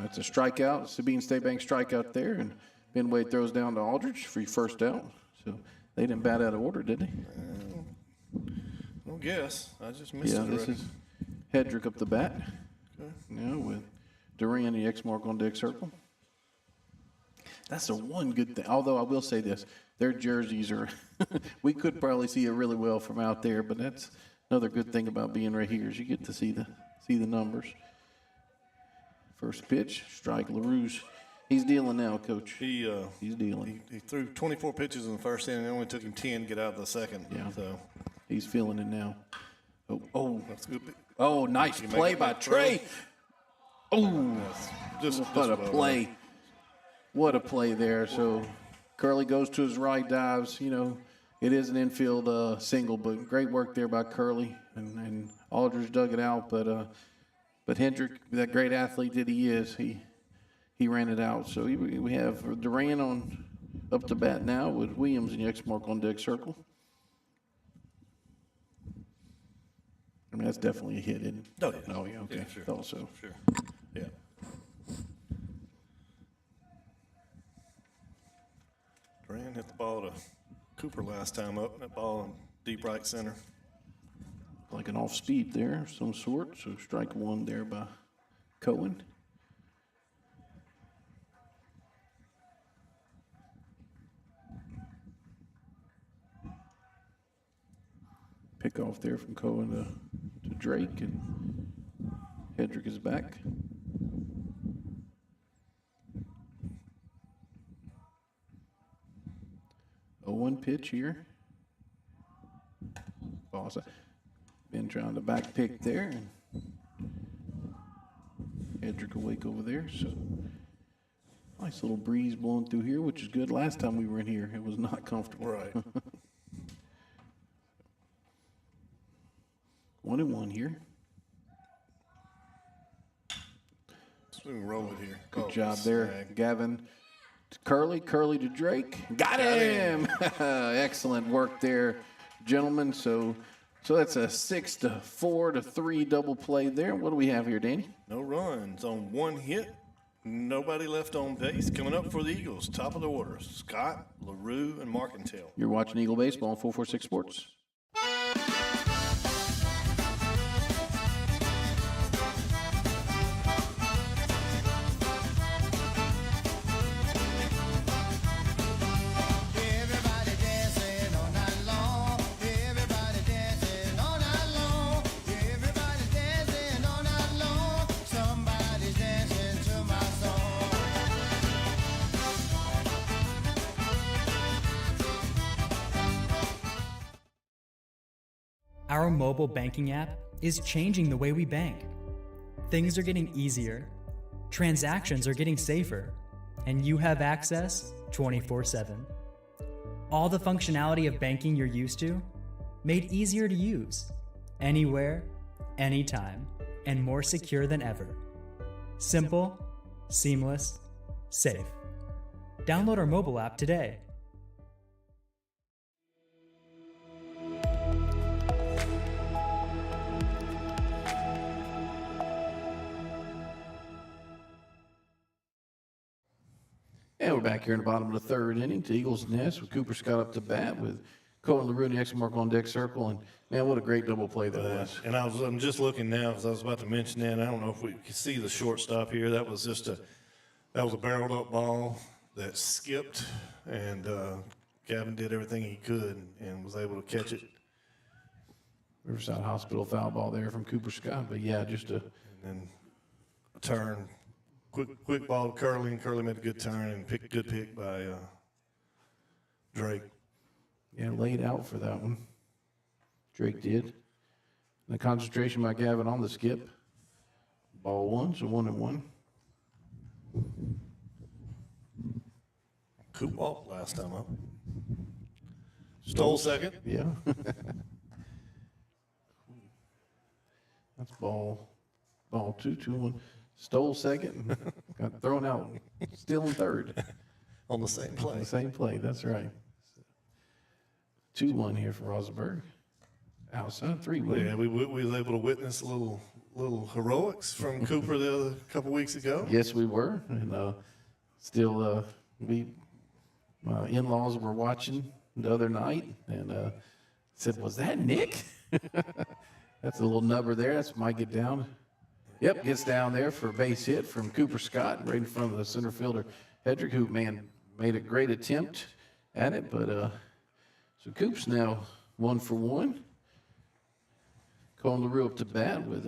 It's a strikeout. Sabine State Bank strikeout there, and Ben Wade throws down to Aldridge for your first out. So they didn't bat out of order, did they? I don't guess. I just missed it Yeah, already. this is Hedrick up the bat. Okay. Yeah, with Duran, the X mark on deck circle. That's the one good thing. Although I will say this, their jerseys are, we could probably see it really well from out there, but that's another good thing about being right here is you get to see the numbers. First pitch, strike. LaRue's, he's dealing now, Coach. He's dealing. He threw 24 pitches in the first inning. It only took him 10 to get out of the second. Yeah. So He's feeling it now. Oh, that's good. nice You play make by that throw. Trey. Oh, Just what a well play. done. What a play there. So Curley goes to his right, dives. You know, it is an infield single, but great work there by Curley. And Aldridge dug it out. But Hendrick, that great athlete that he is, he ran it out. So we have Duran on up to bat now with Williams and the X mark on deck circle. I mean, that's definitely a hit, isn't it? Oh, yeah. Oh, yeah, okay. Yeah, sure. Thought so. Sure. Yeah. Brand hit the ball to Cooper last time up. That ball in deep right center. Like an off speed there of some sort. So strike one there by Cohen. Pick off there from Cohen to Drake, and Hedrick is back. One pitch here. Boss been trying to back pick there, and Hedrick awake over there. So nice little breeze blowing through here, which is good. Last time we were in here, it was not comfortable. Right. 1-1 here. So we can roll it here. Good job there, snag. Gavin. To Curly to Drake. Got him! Excellent work there, gentlemen. So that's a 6-4-3 double play there. What do we have here, Danny? No runs on one hit. Nobody left on base. Coming up for the Eagles, top of the order, Scott, LaRue, and Markentale. You're watching Eagle Baseball on 446 Sports. Our mobile banking app is changing the way we bank. Things are getting easier, transactions are getting safer, and you have access 24/7. All the functionality of banking you're used to, made easier to use, anywhere, anytime, and more secure than ever. Simple, seamless, safe. Download our mobile app today. And we're back here in the bottom of the third inning to Eagles Nest with Cooper Scott up to bat with Cohen LaRue in the extra mark on deck circle. And, man, what a great double play that was. And I'm just looking now because I was about to mention that. I don't know if we can see the shortstop here. That was a barreled up ball that skipped, and Gavin did everything he could and was able to catch it. Riverside Hospital foul ball there from Cooper Scott. But, yeah, just a – And then a turn. Quick ball to Curly, and Curly made a good turn and good pick by Drake. yeah, laid out for that one. Drake did. And the concentration by Gavin on the skip. Ball one, so 1-1. Coop walked last time up. Stole second. Yeah. That's ball 2-1. Stole second. Got thrown out. Still in third. On the same play. On the same play, that's right. 2-1 here for Rosenberg. Outside 3. Yeah, we was able to witness a little heroics from Cooper the other couple weeks ago. Yes, we were. And still, my in-laws were watching the other night and said, "Was that Nick?" That's a little nubber there. That's might get down. Yep, gets down there for a base hit from Cooper Scott right in front of the center fielder, Hedrick, who, man, made a great attempt at it. But so Coop's now 1 for 1. Cohen LaRue up to bat with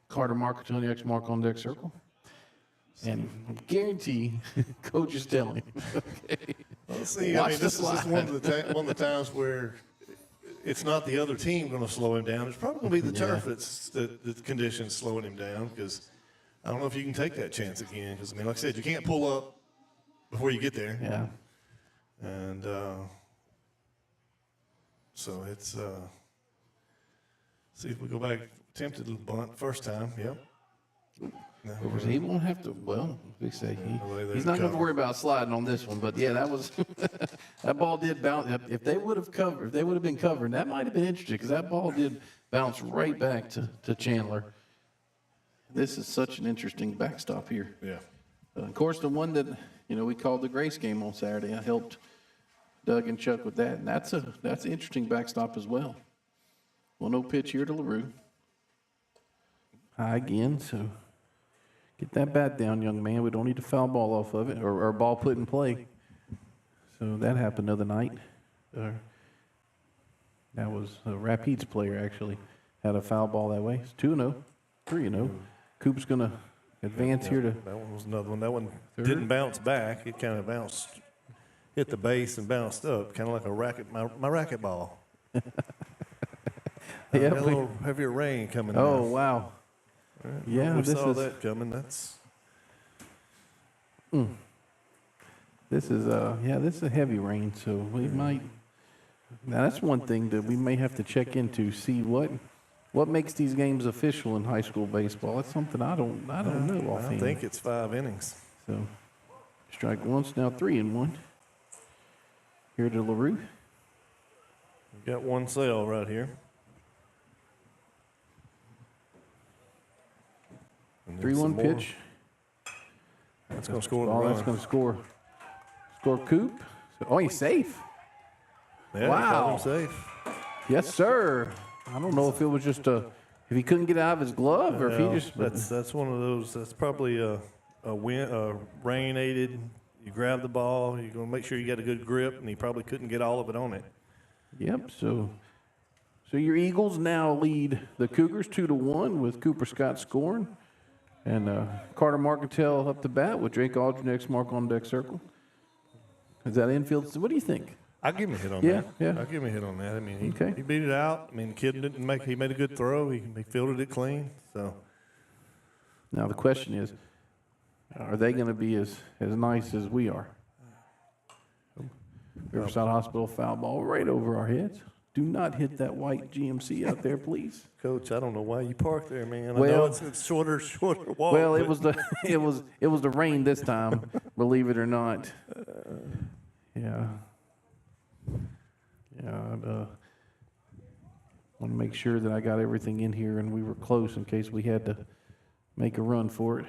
Carter Marcantone X mark on deck circle. And I guarantee Coach is telling him, okay, Well, see, watch this the is just one of the times where it's not the other team going to slow him down. It's probably going to be the turf that's the conditions slowing him down, because I don't know if you can take that chance again. Because, I mean, like I said, you can't pull up before you get there. Yeah. And so it's see if we go back. Attempted the bunt first time. Yep. No, He won't have to, well, they say he's not going to cover. worry about sliding on this one. But, yeah, that was that ball did bounce. If they would have covered, if they would have been covering, that might have been interesting, because that ball did bounce right back to Chandler. This is such an interesting backstop here. Yeah. Of course, the one that we called the Grace game on Saturday. I helped Doug and Chuck with that, and that's an interesting backstop as well. 1-0 pitch here to LaRue. High again, so get that bat down, young man. We don't need to foul ball off of it or ball put in play. So that happened the other night. That was a Rapids player, actually, had a foul ball that way. It's 2-0, 3-0. Coop's going to advance here to That one was another one. That one third. didn't bounce back. It kind of bounced, hit the base and bounced up, kind of like a racket, my racket ball. Yeah, a little heavier rain coming. Oh, down. wow. Yeah, we this saw is that coming. That's this is a heavy rain, so we might. Now that's one thing that we may have to check into, see what makes these games official in high school baseball. That's something I don't know I offhand. think it's 5 innings. So strike once, now 3-1. Here to LaRue. We've got one sale right here. And then 3-1 some more. pitch. That's going to score the Oh, run. that's going to score Coop. Oh, he's safe. Yeah, Wow. caught him safe. Yes, sir. I don't know if it was just if he couldn't get it out of his glove or if Well, he just. that's one of those. That's probably a rain aided. You grab the ball. You're going to make sure you got a good grip, and he probably couldn't get all of it on it. Yep. So your Eagles now lead the Cougars 2-1 with Cooper Scott scoring, and Carter Marcantel up the bat with Drake Aldrinek's mark on deck circle. Is that infield? What do you think? I'll give him a hit on Yeah, that. yeah. I'll give him a hit on that. I mean, he Okay. beat it out. I mean, the kid didn't make. He made a good throw. He fielded it clean. So Now the question is, are they going to be as nice as we are? Riverside Hospital foul ball right over our heads. Do not hit that white GMC out there, please. Coach, I don't know why you parked there, man. I know Well- it's shorter walk. Well, it but- was the rain this time, believe it or not. Yeah. I want to make sure that I got everything in here and we were close in case we had to make a run for it.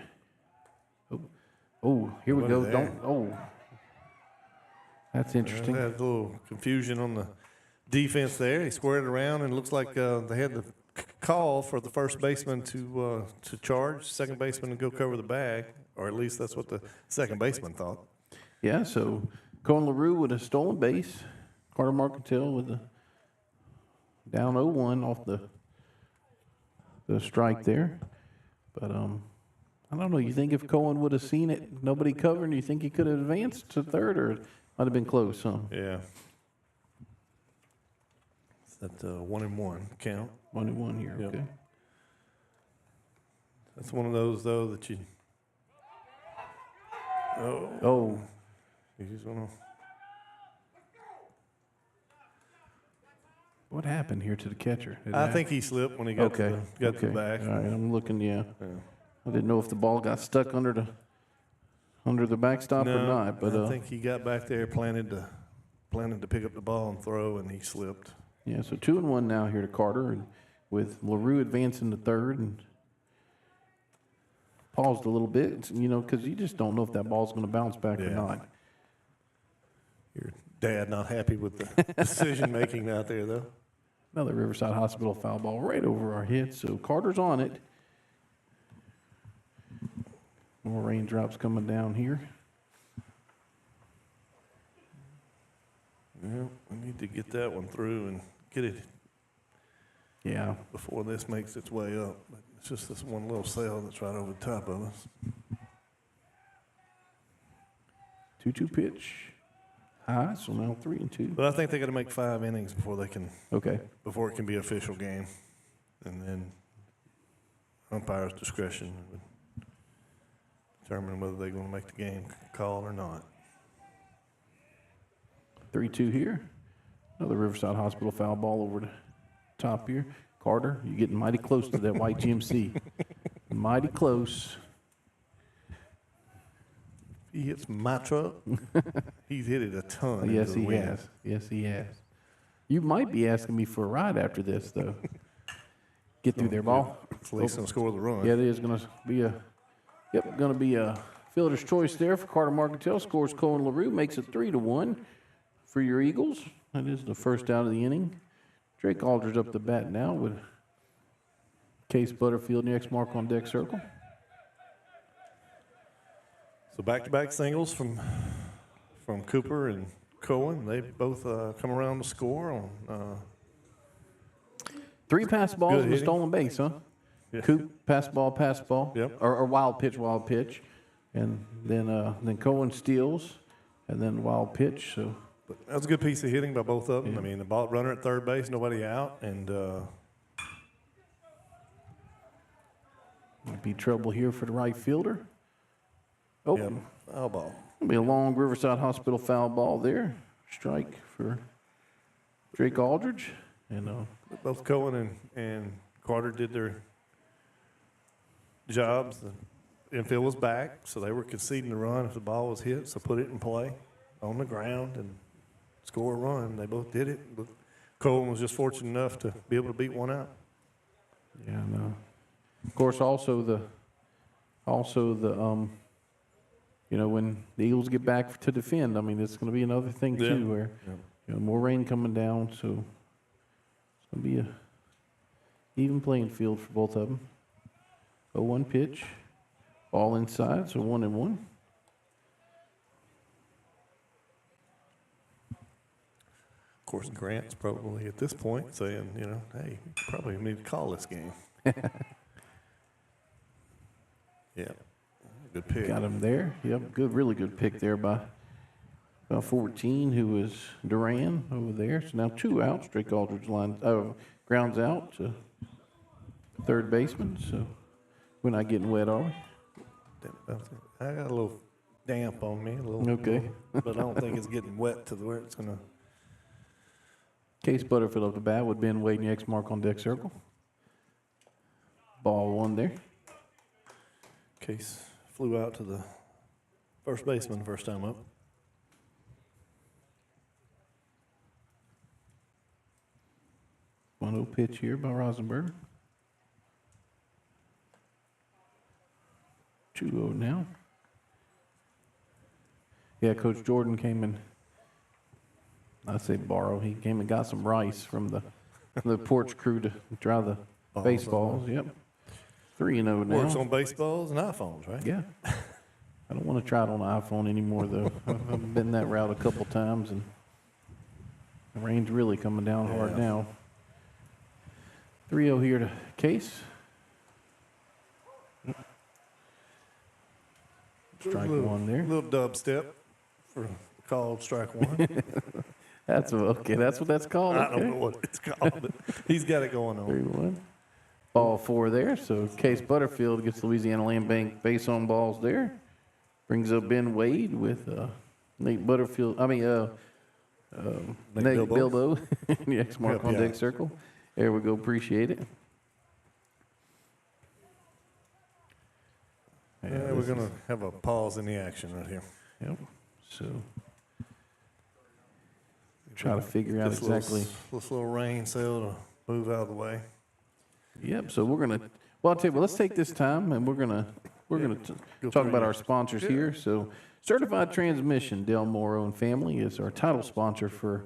Oh, here we What go. is that? That's interesting. Had a little confusion on the defense there. He squared it around, and it looks like they had the call for the first baseman to charge, second baseman to go cover the bag, or at least that's what the second baseman thought. Yeah, so Cohen LaRue with a stolen base. Carter Marcantel with a down 0-1 off the strike there. But I don't know. You think if Cohen would have seen it, nobody covering, you think he could have advanced to third, or it might have been close, huh? Yeah. It's that 1-1 count. 1-1 here, Yep. okay. That's one of those, though, that you. Oh, You just want to. what happened here to the catcher? I think he slipped when he got Okay. to the back. All right, I'm looking, yeah. Yeah. I didn't know if the ball got stuck under the backstop or not, but I think he got back there, planted to pick up the ball and throw, and he slipped. yeah, so 2-1 now here to Carter, and with LaRue advancing to third, and paused a little bit, because you just don't know if that ball's going to bounce back or Yeah. not. Your dad not happy with the decision making out there, though. Another Riverside Hospital foul ball right over our heads, so Carter's on it. More raindrops coming down here. Yeah, we need to get that one through and get it Yeah, before this makes its way up. But it's just this one little cell that's right over the top of us. 2-2 pitch. High, so now 3-2. But I think they got to make 5 innings before it can be an official game, and then umpire's discretion would determine whether they're going to make the game call or not. 3-2 here. Another Riverside Hospital foul ball over the top here. Carter, you're getting mighty close to that white GMC. Mighty close. He hits my truck. He's hit it a ton. Yes, into the he wind. has. Yes, he has. You might be asking me for a ride after this, though. Get through there, ball. At least gonna score the run. Yeah, it is going to be a Fielder's choice there for Carter Marcantel. Scores Cohen LaRue. Makes it 3-1 for your Eagles. That is the first out of the inning. Drake Aldridge up the bat now with Case Butterfield next mark on deck circle. So back-to-back singles from Cooper and Cohen. They both come around to score on. 3 pass balls Good and a hitting. stolen base, huh? Yeah. Coop, pass ball. Yep. Or wild pitch. And then Cohen steals, and then wild pitch. So But that was a good piece of hitting by both of them. Yeah. I mean, the ball runner at third base, nobody out, and it'd be trouble here for the right fielder. Oh, yeah, foul ball. it'll be a long Riverside Hospital foul ball there. Strike for Drake Aldridge. And Both Cohen and Carter did their jobs. The infield was back, so they were conceding the run if the ball was hit, so put it in play on the ground and score a run. They both did it, but Cohen was just fortunate enough to be able to beat one out. yeah, no. Of course, also the when the Eagles get back to defend, I mean, it's going to be another thing Yeah. too, where more rain coming down, so it's going to be a even playing field for both of them. 0-1 pitch, ball inside, so 1-1. Of course, Grant's probably at this point saying, hey, you probably need to call this game. Yeah, good pick. Got him there. Yep, good, really good pick there by 14, who is Duran over there. So now 2 outs. Drake Aldridge grounds out to third baseman. So we're not getting wet, are we? I got a little damp on me, Okay. but I don't think it's getting wet to where it's going to. Case Butterfield up the bat with Ben Wade and X mark on deck circle. Ball 1 there. Case flew out to the first baseman the first time up. One 0 pitch here by Rosenberg. 2-0 now. Yeah, Coach Jordan came and I say borrow. He came and got some rice from the porch crew to dry the baseballs. Yep. 3-0 now. Works on baseballs and iPhones, right? Yeah. I don't want to try it on an iPhone anymore, though. I've been that route a couple times, and the rain's really coming down hard now. 3-0 here to Case. Strike 1 there. Little dubstep for called strike 1. That's okay. That's what that's called. I don't know what it's called, but he's got it going on. 3-1. Ball 4 there. So Case Butterfield gets Louisiana Land Bank base on balls there. Brings up Ben Wade with Nate Butterfield. Nate Bilbo. The X mark on deck circle. There we go. Appreciate it. Yeah, we're going to have a pause in the action right here. Yep. So try to figure out exactly. This little rain cell to move out of the way. Yep. So we're gonna. Well, I'll tell you what. Let's take this time and we're gonna talk about our sponsors here. So, Certified Transmission, Del Moro and Family is our title sponsor for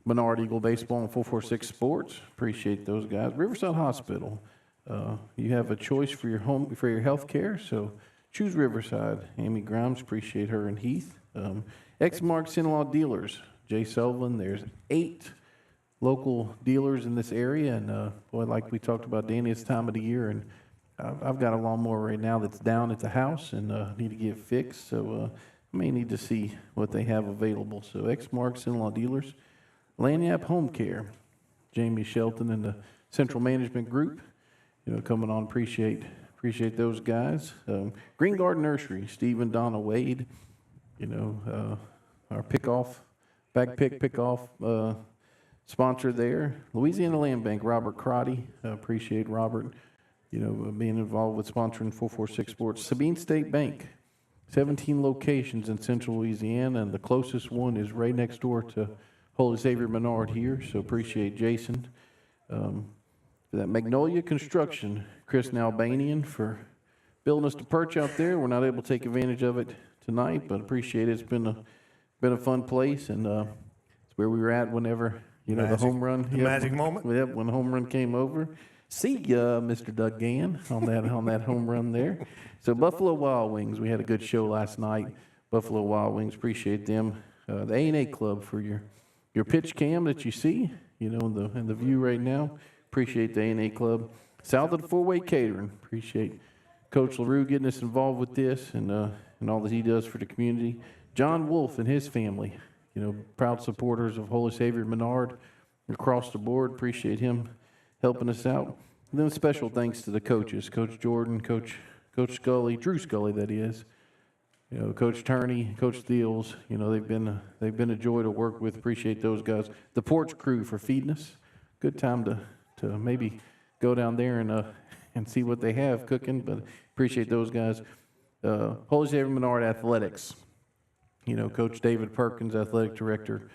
Menard Eagle Baseball and 446 Sports. Appreciate those guys. Riverside Hospital. You have a choice for your home for your health care. So choose Riverside. Amy Grimes. Appreciate her and Heath. X Marks In-Law Dealers. Jay Sullivan. There's 8 local dealers in this area, and boy, like we talked about, Danny, it's time of the year, and I've got a lawnmower right now that's down at the house and need to get fixed, so I may need to see what they have available. So X Marks In-Law Dealers, Lanyap Home Care, Jamie Shelton and the Central Management Group, coming on. Appreciate those guys. Green Garden Nursery, Steve and Donna Wade, our bag pickoff sponsor there. Louisiana Land Bank, Robert Crotty. Appreciate Robert, being involved with sponsoring 446 Sports. Sabine State Bank, 17 locations in central Louisiana, and the closest one is right next door to Holy Savior Menard here, so appreciate Jason. For that Magnolia Construction, Chris Albanian for building us the perch out there. We're not able to take advantage of it tonight, but appreciate it. It's been a fun place, and it's where we were at whenever, the home run. The magic moment. Yep, when the home run came over. See ya, Mr. Doug Gann, on that home run there. So Buffalo Wild Wings, we had a good show last night. Buffalo Wild Wings, appreciate them. The A&A Club for your pitch cam that you see, in the view right now. Appreciate the A&A Club. South of the Four-Way Catering, appreciate Coach LaRue getting us involved with this and all that he does for the community. John Wolf and his family, proud supporters of Holy Savior Menard across the board. Appreciate him helping us out. And then special thanks to the coaches, Coach Jordan, Coach Scully, Drew Scully, that is. Coach Turney, Coach Steels. They've been a joy to work with. Appreciate those guys. The porch crew for feeding us. Good time to maybe go down there and see what they have cooking. But appreciate those guys. Holy Savior Menard Athletics. Coach David Perkins, athletic director.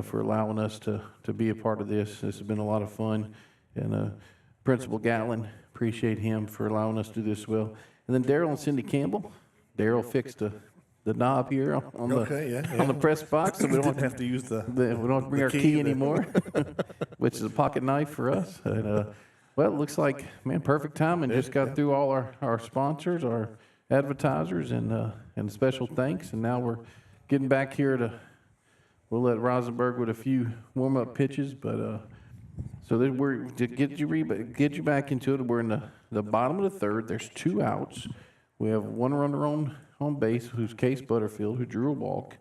For allowing us to be a part of this. This has been a lot of fun. And Principal Gatlin, appreciate him for allowing us to do this well. And then Daryl and Cindy Campbell. Daryl fixed the knob here on the press box, so we don't have to use the we don't have to bring our key anymore, which is a pocket knife for us. And well, it looks like, man, perfect timing. Just got through all our sponsors, our advertisers, and special thanks. And now we're getting back here we'll let Rosenberg with a few warm-up pitches, but so we're to get you back into it. We're in the bottom of the third. There's 2 outs. We have one runner on base, who's Case Butterfield, who drew a walk,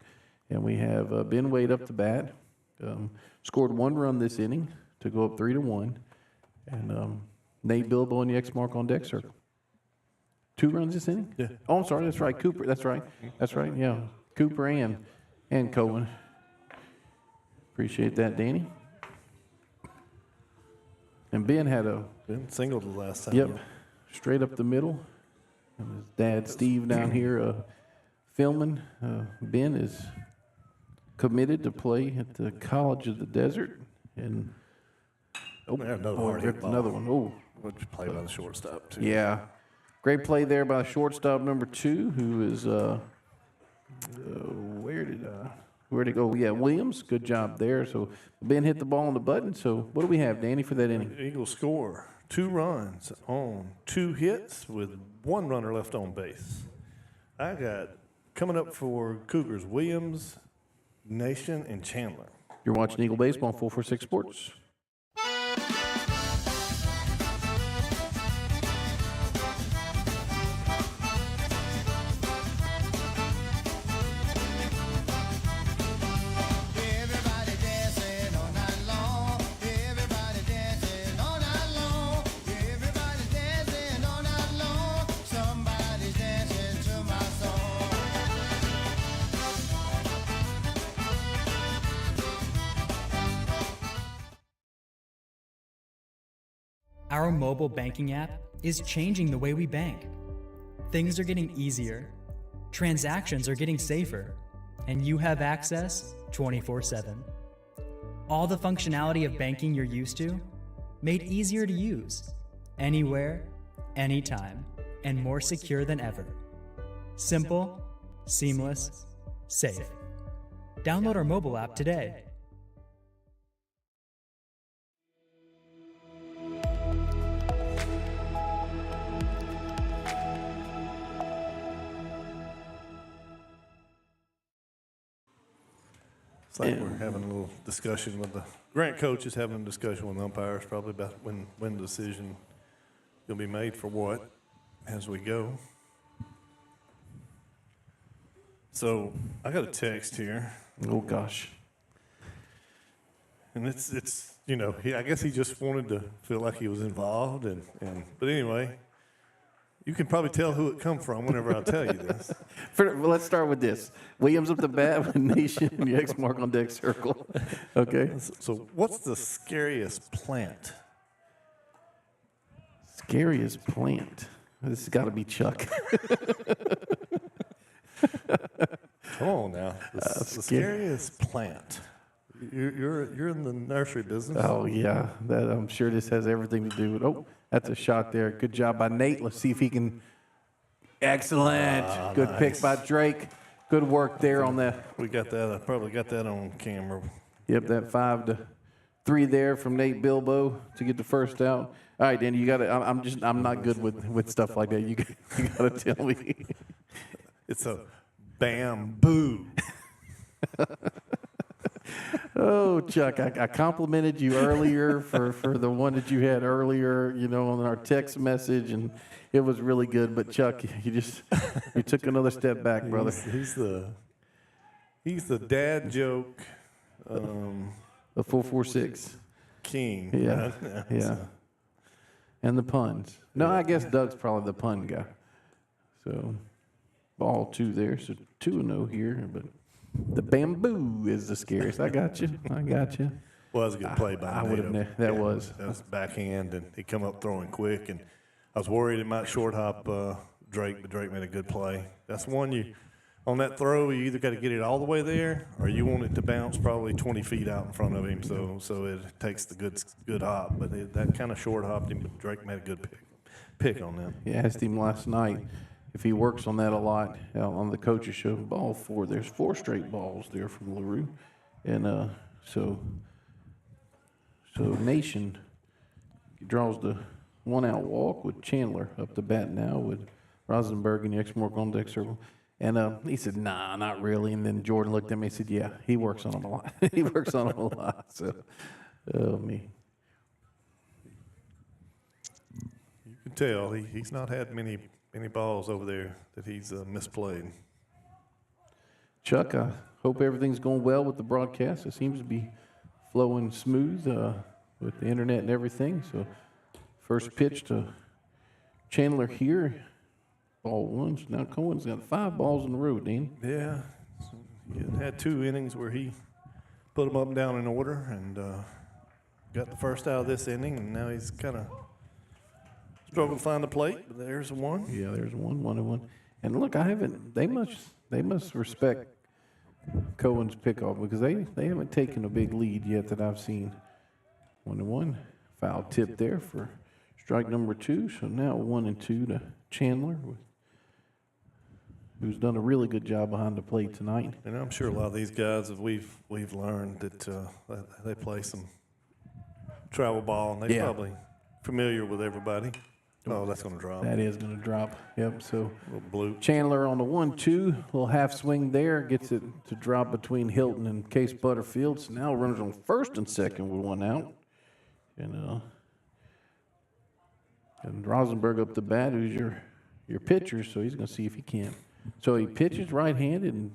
and we have Ben Wade up to bat. Scored 1 run this inning to go up 3-1, and Nate Bilbo in the X mark on deck circle. 2 runs this inning? Yeah. Oh, I'm sorry. That's right. Cooper. That's right. Yeah. Cooper and Cohen. Appreciate that, Danny. And Ben singled the last time. Yep. Straight up the middle. And his dad, Steve, down here filming. Ben is committed to play at the College of the Desert. And another one. Oh, Good play by the shortstop, too. yeah. Great play there by shortstop number 2, who is where'd it go? Yeah, Williams. Good job there. So Ben hit the ball on the button. So what do we have, Danny, for that inning? Eagles score 2 runs on 2 hits with 1 runner left on base. I got coming up for Cougars, Williams, Nation, and Chandler. You're watching Eagle Baseball on 446 Sports. Our mobile banking app is changing the way we bank. Things are getting easier, transactions are getting safer, and you have access 24/7. All the functionality of banking you're used to, made easier to use, anywhere, anytime, and more secure than ever. Simple, seamless, safe. Download our mobile app today. It's like we're having a little discussion with the Grant coach is having a discussion with the umpires probably about when the decision will be made for what as we go. So I got a text here. Oh gosh. And it's I guess he just wanted to feel like he was involved but anyway, you can probably tell who it come from whenever I tell you this. Let's start with this. Williams up the bat with Nation and the X mark on deck circle. Okay. So what's the scariest plant? Scariest plant. This has got to be Chuck. Come on now. The scariest plant. You're in the nursery business. Oh yeah, I'm sure this has everything to do with. Oh, that's a shot there. Good job by Nate. Let's see if he can Excellent. Good pick by Drake. Good work there on that. We got that. I probably got that on camera. Yep, that 5-3 there from Nate Bilbo to get the first out. All right, Danny, you got to. I'm not good with stuff like that. You got to tell me. It's a bamboo. Oh, Chuck, I complimented you earlier for the one that you had earlier, on our text message, and it was really good. But Chuck, you took another step back, brother. He's the dad joke. The 446 king. Yeah, right? yeah. And the puns. No, I guess Doug's probably the pun guy. So, ball 2 there. So 2-0 here, but the bamboo is the scariest. I got you. Well, that was a good play by I would have. That was backhand, and he come up throwing quick, and I was worried it might short hop Drake, but Drake made a good play. That's one on that throw, you either got to get it all the way there, or you want it to bounce probably 20 feet out in front of him, so it takes the good hop. But that kind of short hopped him, but Drake made a good pick on that. Yeah, I asked him last night if he works on that a lot on the coaches show. Ball 4, there's 4 straight balls there from LaRue, and so Nation draws the 1-out walk with Chandler up to bat now with Rosenberg and Exmark on deck circle. And he said, nah, not really. And then Jordan looked at me and said, yeah, he works on them a lot. He works on them a lot. So, me. You can tell he's not had many balls over there that he's misplayed. Chuck, I hope everything's going well with the broadcast. It seems to be flowing smooth with the internet and everything. So, first pitch to Chandler here. Ball 1. So now Cohen's got 5 balls in a row, Dean. Yeah. He had 2 innings where he put them up and down in order, and got the first out of this inning, and now he's kind of struggling to find the plate, but there's one. Yeah, there's 1-1. And look, they must respect Cohen's pickoff because they haven't taken a big lead yet that I've seen. 1-1. Foul tip there for strike number 2. So now 1-2 to Chandler, who's done a really good job behind the plate tonight. And I'm sure a lot of these guys, we've learned that they play some travel ball, and they're probably familiar with everybody. Oh, that's going to drop. That is going to drop. Yep. So blue. Chandler on the 1-2, little half swing there, gets it to drop between Hilton and Case Butterfield. So now runners on first and second with 1 out, and Rosenberg up the bat, who's your pitcher, so he's going to see if he can. So he pitches right-handed and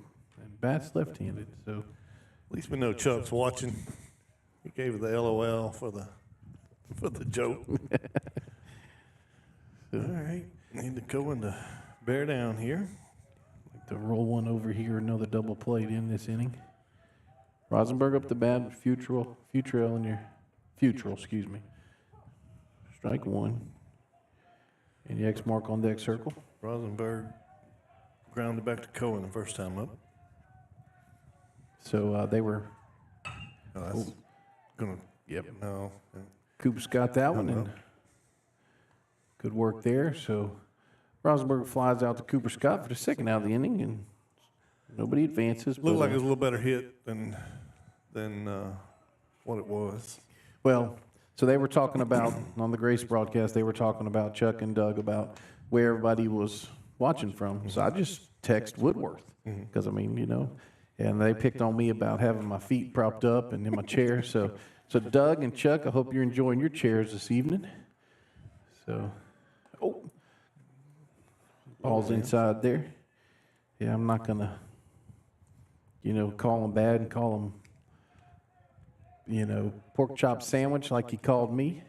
bats left-handed. So at least we know Chuck's watching. He gave her the LOL for the joke. All right, need to go into bear down here. Like to roll one over here, another double plate in this inning. Rosenberg up the bat, Futrell in your excuse me. Strike 1. And the X mark on deck circle. Rosenberg grounded back to Cohen the first time up. So they were. Oh, that's gonna. Yep. No. Coops got that one, and good work there. So Rosenberg flies out to Cooper Scott for the second out of the inning, and nobody advances. Looked like it was a little better hit than what it was. Well, so they were talking about, on the Grace broadcast, they were talking about Chuck and Doug about where everybody was watching from. So I just text Woodworth because, and they picked on me about having my feet propped up and in my chair. So Doug and Chuck, I hope you're enjoying your chairs this evening. So, ball's inside there. Yeah, I'm not going to, call them bad and call them, pork chop sandwich like he called me.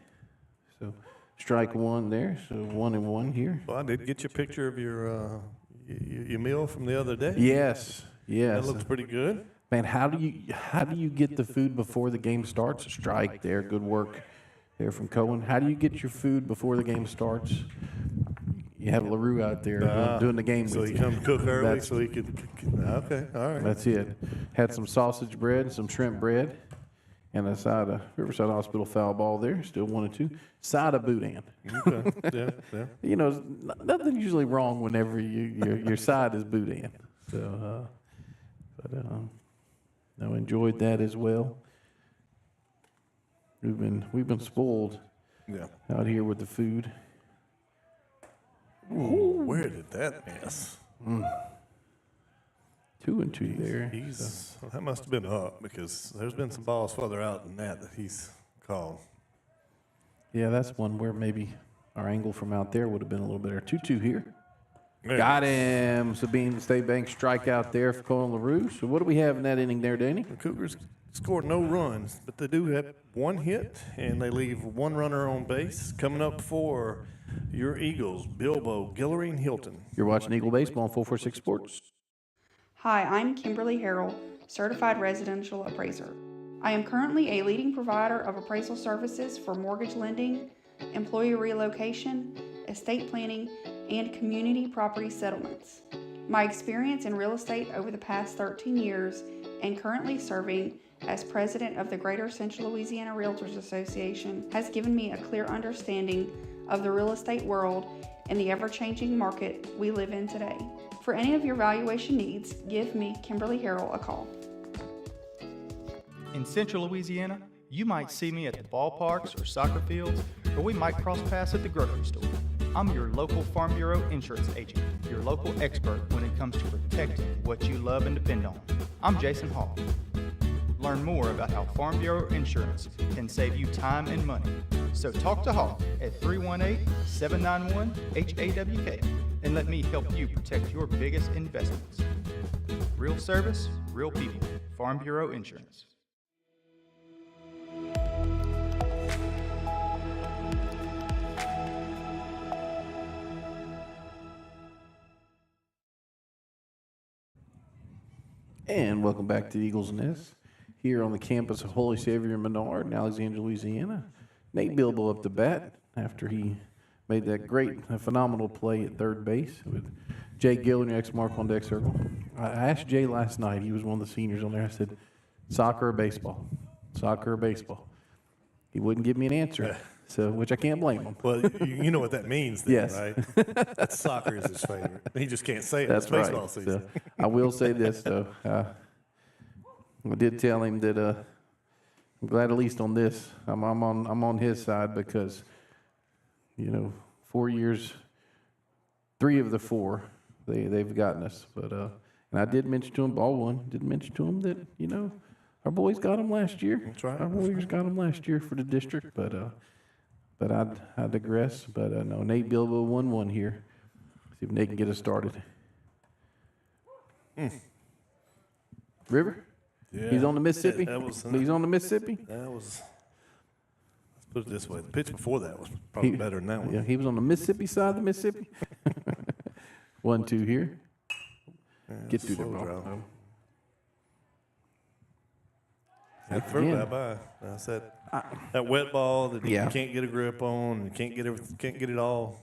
So strike 1 there. So 1-1 here. Well, I did get you a picture of your meal from the other day. Yes. That looks pretty good. Man, how do you get the food before the game starts? A strike there. Good work there from Cohen. How do you get your food before the game starts? You have LaRue out there doing the game so with you. So he come cook early so he could. Okay, all right. That's it. Had some sausage bread, some shrimp bread. and a side of Riverside Hospital foul ball there. Still 1-2. Side of Boudin. Okay. Yeah. You know, nothing usually wrong whenever your side is Boudin. So, I enjoyed that as well. We've been spoiled out here with the food. Ooh, where did that miss? 2-2 there. That must have been up because there's been some balls further out than that he's called. Yeah, that's one where maybe our angle from out there would have been a little better. 2-2 here. Yeah. Got him. Sabine State Bank strikeout there for Colin LaRue. So what do we have in that inning there, Danny? The Cougars scored no runs, but they do have one hit, and they leave one runner on base. Coming up for your Eagles, Bilbo, Guillory, and Hilton. You're watching Eagle Baseball on 446 Sports. Hi, I'm Kimberly Harrell, Certified Residential Appraiser. I am currently a leading provider of appraisal services for mortgage lending, employee relocation, estate planning, and community property settlements. My experience in real estate over the past 13 years and currently serving as president of the Greater Central Louisiana Realtors Association has given me a clear understanding of the real estate world and the ever-changing market we live in today. For any of your valuation needs, give me, Kimberly Harrell, a call. In Central Louisiana, you might see me at the ballparks or soccer fields, or we might cross paths at the grocery store. I'm your local Farm Bureau insurance agent, your local expert when it comes to protecting what you love and depend on. I'm Jason Hall. Learn more about how Farm Bureau insurance can save you time and money. So talk to Hall at 318-791-HAWK and let me help you protect your biggest investments. Real service, real people. Farm Bureau Insurance. And welcome back to the Eagles Nest here on the campus of Holy Savior in Menard in Alexandria, Louisiana. Nate Bilbo up to bat after he made that phenomenal play at third base with Jay Gill and your X mark on deck circle. I asked Jay last night, he was one of the seniors on there, I said, soccer or baseball? Soccer or baseball? He wouldn't give me an answer, so which I can't blame him. Well, you know what that means then, Yes. right? Soccer is his favorite. He just can't say it. That's It's baseball right. season. So, I will say this, though. I did tell him that I'm glad at least on this, I'm on his side because, 4 years, 3 of the 4, they've gotten us. But and I did mention to him, ball one, did mention to him that, our boys got him last year. That's right. Our Warriors got him last year for the district, but I digress. But no, Nate Bilbo 1-1 here. See if Nate can get us started. River? Yeah. He's on the Mississippi? He's on the Mississippi? Let's put it this way. The pitch before that was probably better than that one. Yeah, he was on the Mississippi side of the Mississippi. 1-2 here. Get through there, slow ball. draw. That threw that by. That's that wet ball that you can't get a grip on and can't get it all.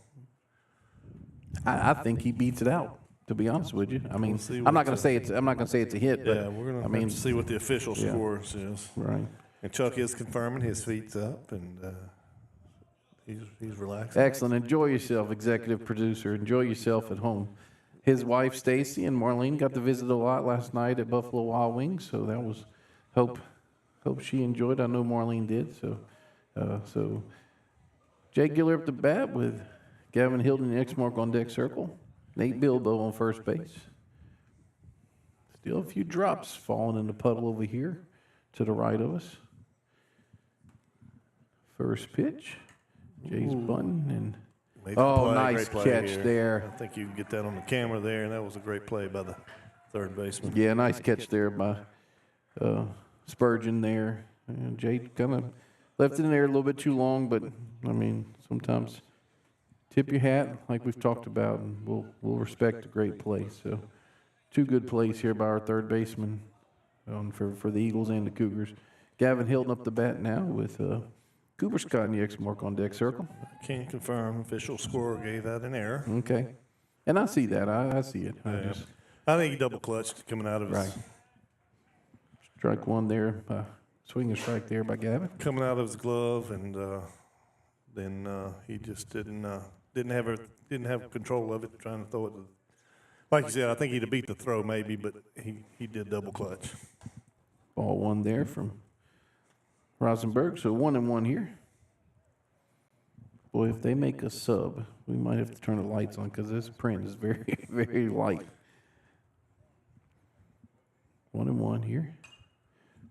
I think he beats it out. To be honest with you, I mean, see I'm not what going to say it's a hit. But, Yeah, we're gonna I mean, have to see what the official score says. right. And Chuck is confirming his feet's up and he's relaxing. Excellent. Enjoy yourself, executive producer. Enjoy yourself at home. His wife Stacy and Marlene got to visit a lot last night at Buffalo Wild Wings, so that was hope she enjoyed. I know Marlene did. So Jake Giller up the bat with Gavin Hilton and X mark on deck circle. Nate Bilbo on first base. Still a few drops falling in the puddle over here to the right of us. First pitch. Jay's bunting and Made the play, nice great play catch here. there. I think you can get that on the camera there, and that was a great play by the third baseman. Yeah, nice catch there by Spurgeon there. And Jay kind of left it in there a little bit too long, but I mean, sometimes tip your hat like we've talked about, and we'll respect a great play. So 2 good plays here by our third baseman for the Eagles and the Cougars. Gavin Hilton up the bat now with Cooper Scott and the X mark on deck circle. Can't confirm. Official score gave that an error. Okay. And I see that. I see it. Yeah. I think he double clutched coming out of his. Right. Strike one there by Swinging strike there by Gavin. coming out of his glove, and then he just didn't have control of it, trying to throw it. Like you said, I think he'd have beat the throw maybe, but he did double clutch. Ball one there from Rosenberg. So 1-1 here. Boy, if they make a sub, we might have to turn the lights on because this print is very, very light. 1-1 here.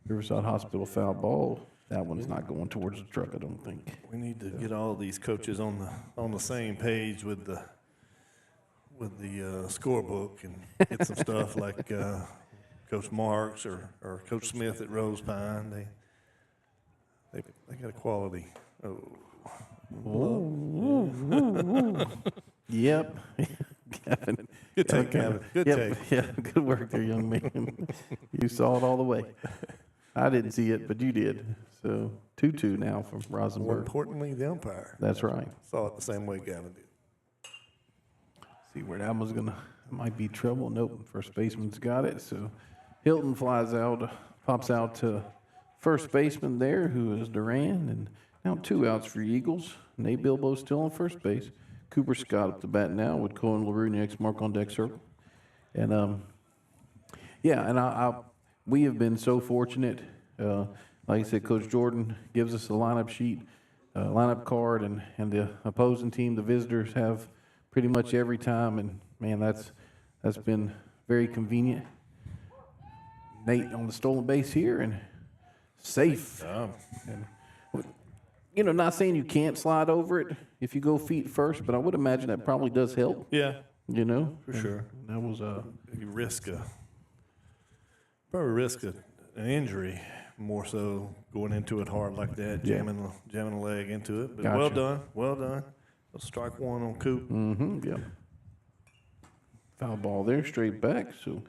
Riverside Hospital foul ball. That one's not going towards the truck, I don't think. We need to get all these coaches on the same page with the scorebook and get some stuff like Coach Marks or Coach Smith at Rose Pine. They got a quality. Yep. Gavin. Good take, Gavin. Good take. Yeah, good work there, young man. You saw it all the way. I didn't see it, but you did. So 2-2 now from More Rosenberg. importantly, the umpire That's right. saw it the same way Gavin did. See where that one's gonna might be trouble. Nope, first baseman's got it. So Hilton flies out, pops out to first baseman there, who is Duran, and now 2 outs for Eagles. Nate Bilbo still on first base. Cooper Scott up to bat now with Cohen LaRue next mark on deck circle. And we have been so fortunate. Like I said, Coach Jordan gives us a lineup sheet, lineup card, and the opposing team, the visitors, have pretty much every time. And man, that's been very convenient. Nate on the stolen base here and safe. And, not saying you can't slide over it if you go feet first, but I would imagine that probably does help. Yeah, For sure. That was You probably risk an injury more so going into it hard like that, jamming a leg into it. But Gotcha. well done. Strike one on Coop. yeah. Foul ball there, straight back. So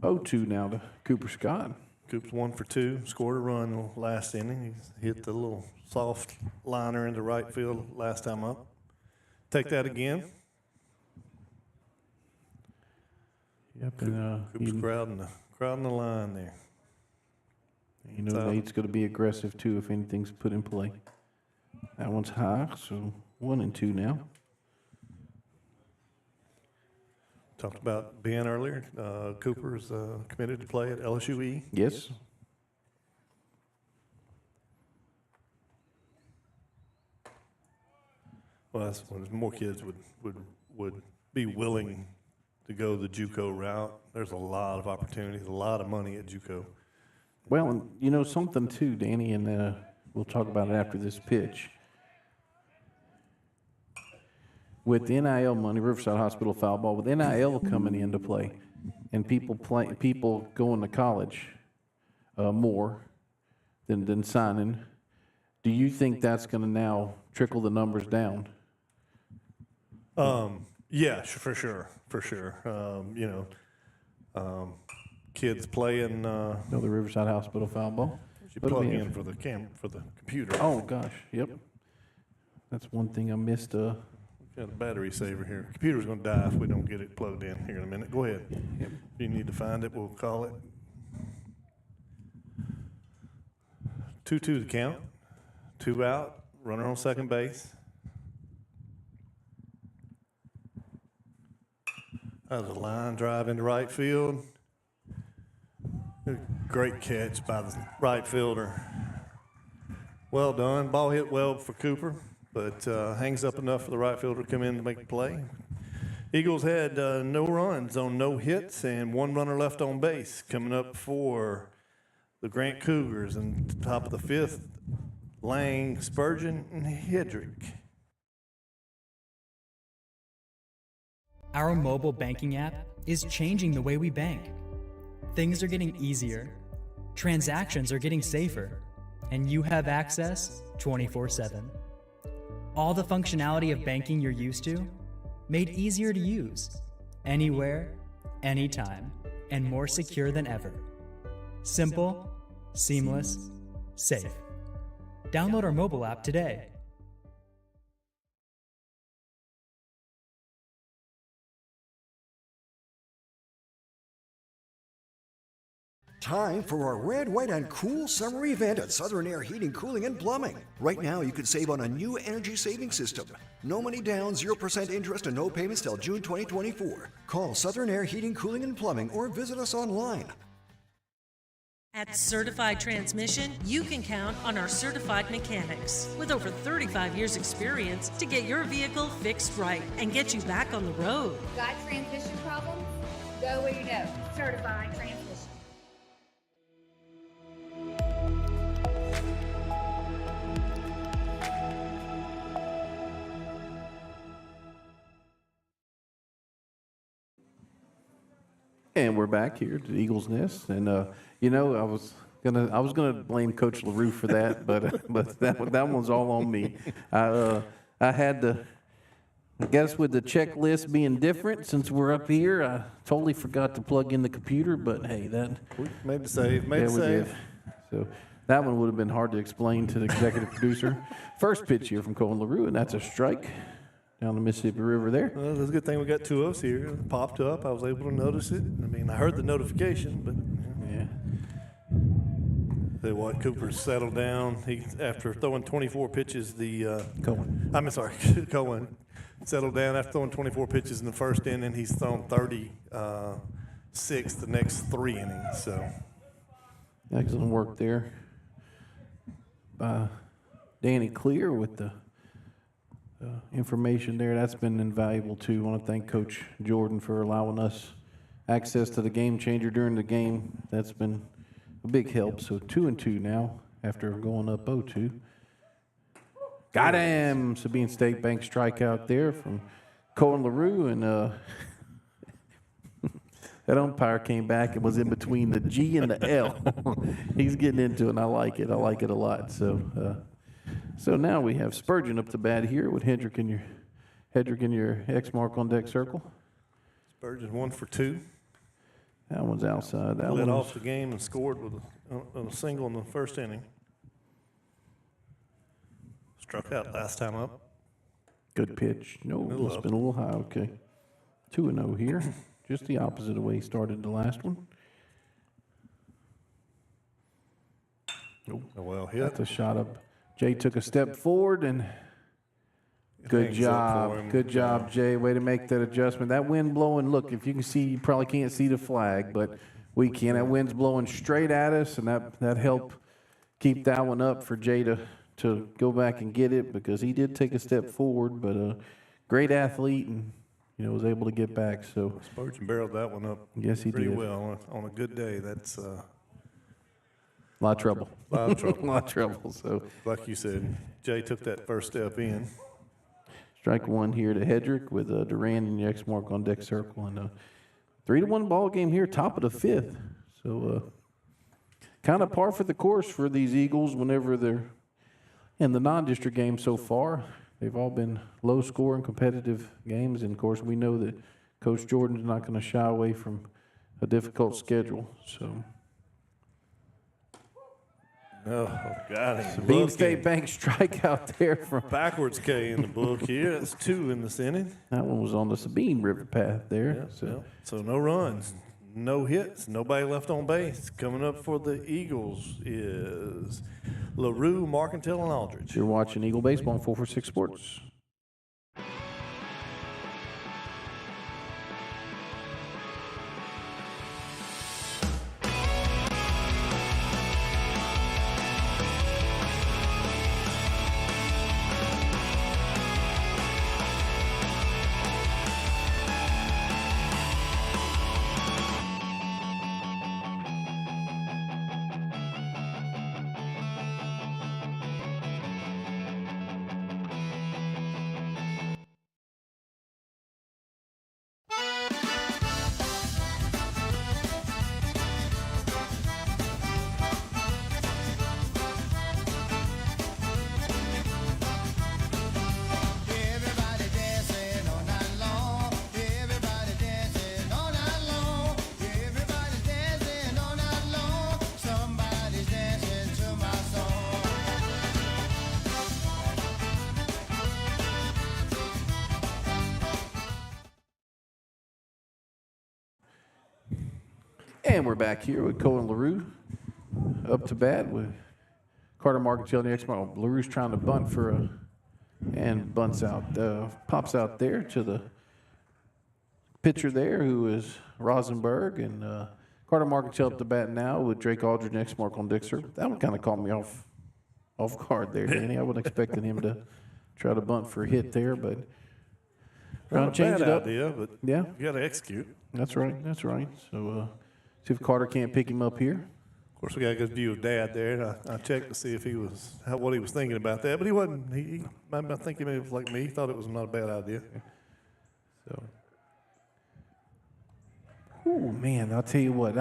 0-2 now to Cooper Scott. Coop's 1 for 2, scored a run in the last inning. He hit the little soft liner into right field last time up. Take that again. Yep, and Coop's crowding the line there. Nate's going to be aggressive too if anything's put in play. That one's high, so 1-2 now. Talked about Ben earlier. Cooper's committed to play at LSUE. Yes. Well, that's when more kids would be willing to go the JUCO route. There's a lot of opportunities, a lot of money at JUCO. Well, and something too, Danny, and we'll talk about it after this pitch. With NIL money, Riverside Hospital foul ball, with NIL coming into play, and people going to college more than signing, do you think that's going to now trickle the numbers down? Yeah, for sure. Kids playing. The Riverside Hospital foul ball. You plug in for the computer. Oh gosh, yep. That's one thing I missed. Got a battery saver here. Computer's going to die if we don't get it plugged in here in a minute. Go ahead. Yep. If you need to find it, we'll call it. 2-2 the count. 2 out. Runner on second base. That was a line drive into right field. Great catch by the right fielder. Well done. Ball hit well for Cooper, but hangs up enough for the right fielder to come in to make the play. Eagles had no runs on no hits and 1 runner left on base. Coming up for the Grant Cougars and top of the 5th, Lang, Spurgeon, and Hedrick. Our mobile banking app is changing the way we bank. Things are getting easier, transactions are getting safer, and you have access 24/7. All the functionality of banking you're used to, made easier to use, anywhere, anytime, and more secure than ever. Simple, seamless, safe. Download our mobile app today. Time for our red, white, and cool summer event at Southern Air Heating, Cooling, and Plumbing. Right now, you can save on a new energy saving system. No money down, 0% interest, and no payments till June 2024. Call Southern Air Heating, Cooling, and Plumbing or visit us online. At Certified Transmission, you can count on our certified mechanics with over 35 years experience to get your vehicle fixed right and get you back on the road. Got transmission problems? Go where you know. Certified Transmission. And we're back here at the Eagles Nest, and you know, I was gonna blame Coach LaRue for that, but that one's all on me. I had to, I guess, with the checklist being different since we're up here, I totally forgot to plug in the computer. But hey, We made the save. we did. So that one would have been hard to explain to the executive producer. First pitch here from Colin LaRue, and that's a strike down the Mississippi River there. Well, it's a good thing we got two of us here. It popped up. I was able to notice it. I mean, I heard the notification, but Yeah. say what, Cooper's settled down. He, after throwing 24 pitches, Cohen settled down after throwing 24 pitches in the first inning. He's thrown 36 the next 3 innings. So Excellent work there by Danny Clear with the information there. That's been invaluable too. I want to thank Coach Jordan for allowing us access to the game changer during the game. That's been a big help. So 2-2 now after going up 0-2. Got him! Sabine State Bank strikeout there from Colin LaRue, and that umpire came back and was in between the G and the L. He's getting into it, and I like it. I like it a lot. So now we have Spurgeon up to bat here with Hedrick in your X mark on deck circle. Spurgeon 1 for 2. That one's outside. That Led one off the game and scored with a single in the first inning. Struck out last time up. good pitch. No, Little it's up. been a little high. Okay, 2-0 here. Just the opposite of the way he started the last one. Oh, well hit. That's a shot up. Jay took a step forward, and good Hangs up for job. him. Good job, Jay. Way to make that adjustment. That wind blowing, look, if you can see, you probably can't see the flag, but we can. That wind's blowing straight at us, and that helped keep that one up for Jay to go back and get it, because he did take a step forward, but great athlete, and was able to get back. So Spurgeon barreled that one up yes, he pretty did. well on a good day. That's A lot of trouble. a lot of trouble. A lot of trouble. So Like you said, Jay took that first step in. strike one here to Hedrick with Durand and the X mark on deck circle, and 3-1 ball game here, top of the fifth. So kind of par for the course for these Eagles whenever they're in the non-district games so far. They've all been low-scoring, competitive games, and of course we know that Coach Jordan's not going to shy away from a difficult schedule. So Oh, got him. Bean Looking. State Bank strikeout there from Backwards K in the book here. That's 2 in this inning. that one was on the Sabine River path there. So no runs, no hits, nobody left on base. Coming up for the Eagles is LaRue, Marcantel, and Aldridge. You're watching Eagle Baseball on 446 Sports. And we're back here with Colin LaRue up to bat with Carter Marketell, the X-Mark. LaRue's trying to bunt and bunts out, pops out there to the pitcher there, who is Rosenberg, and Carter Marketell up to bat now with Drake Aldridge and X-Mark on Dixer. That one kind of caught me off guard there, Danny. I wasn't expecting him to try to bunt for a hit there, but Not a change bad it up. idea, but Yeah. you got to execute. That's right. So see if Carter can't pick him up here. Of course, we got a good view of Dad there, and I checked to see if what he was thinking about that, but he wasn't. I think he may have like me. He thought it was not a bad idea. So, oh man, I'll tell you what.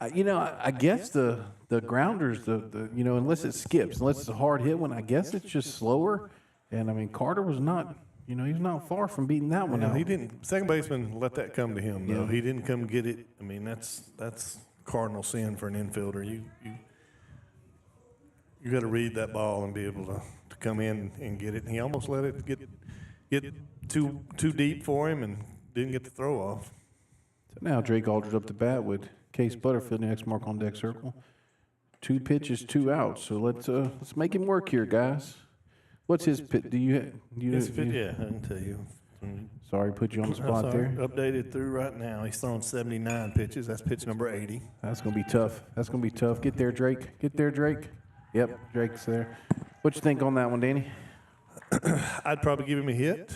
I guess the grounders, unless it skips, unless it's a hard hit one, I guess it's just slower. And I mean, Carter was not. He's not far from beating that one out. He didn't. Second baseman let that come to him, though. Yeah. He didn't come get it. I mean, that's cardinal sin for an infielder. You got to read that ball and be able to come in and get it. And he almost let it get too deep for him and didn't get the throw off. So now Drake Aldridge up to bat with Case Butterfield, the X-Mark on deck circle. 2 pitches, 2 outs. So let's make him work here, guys. What's his pit? Yeah, I can tell you. Sorry, put you on the spot there. Updated through right now. He's throwing 79 pitches. That's pitch number 80. That's going to be tough. Get there, Drake. Yep, Drake's there. What you think on that one, Danny? I'd probably give him a hit.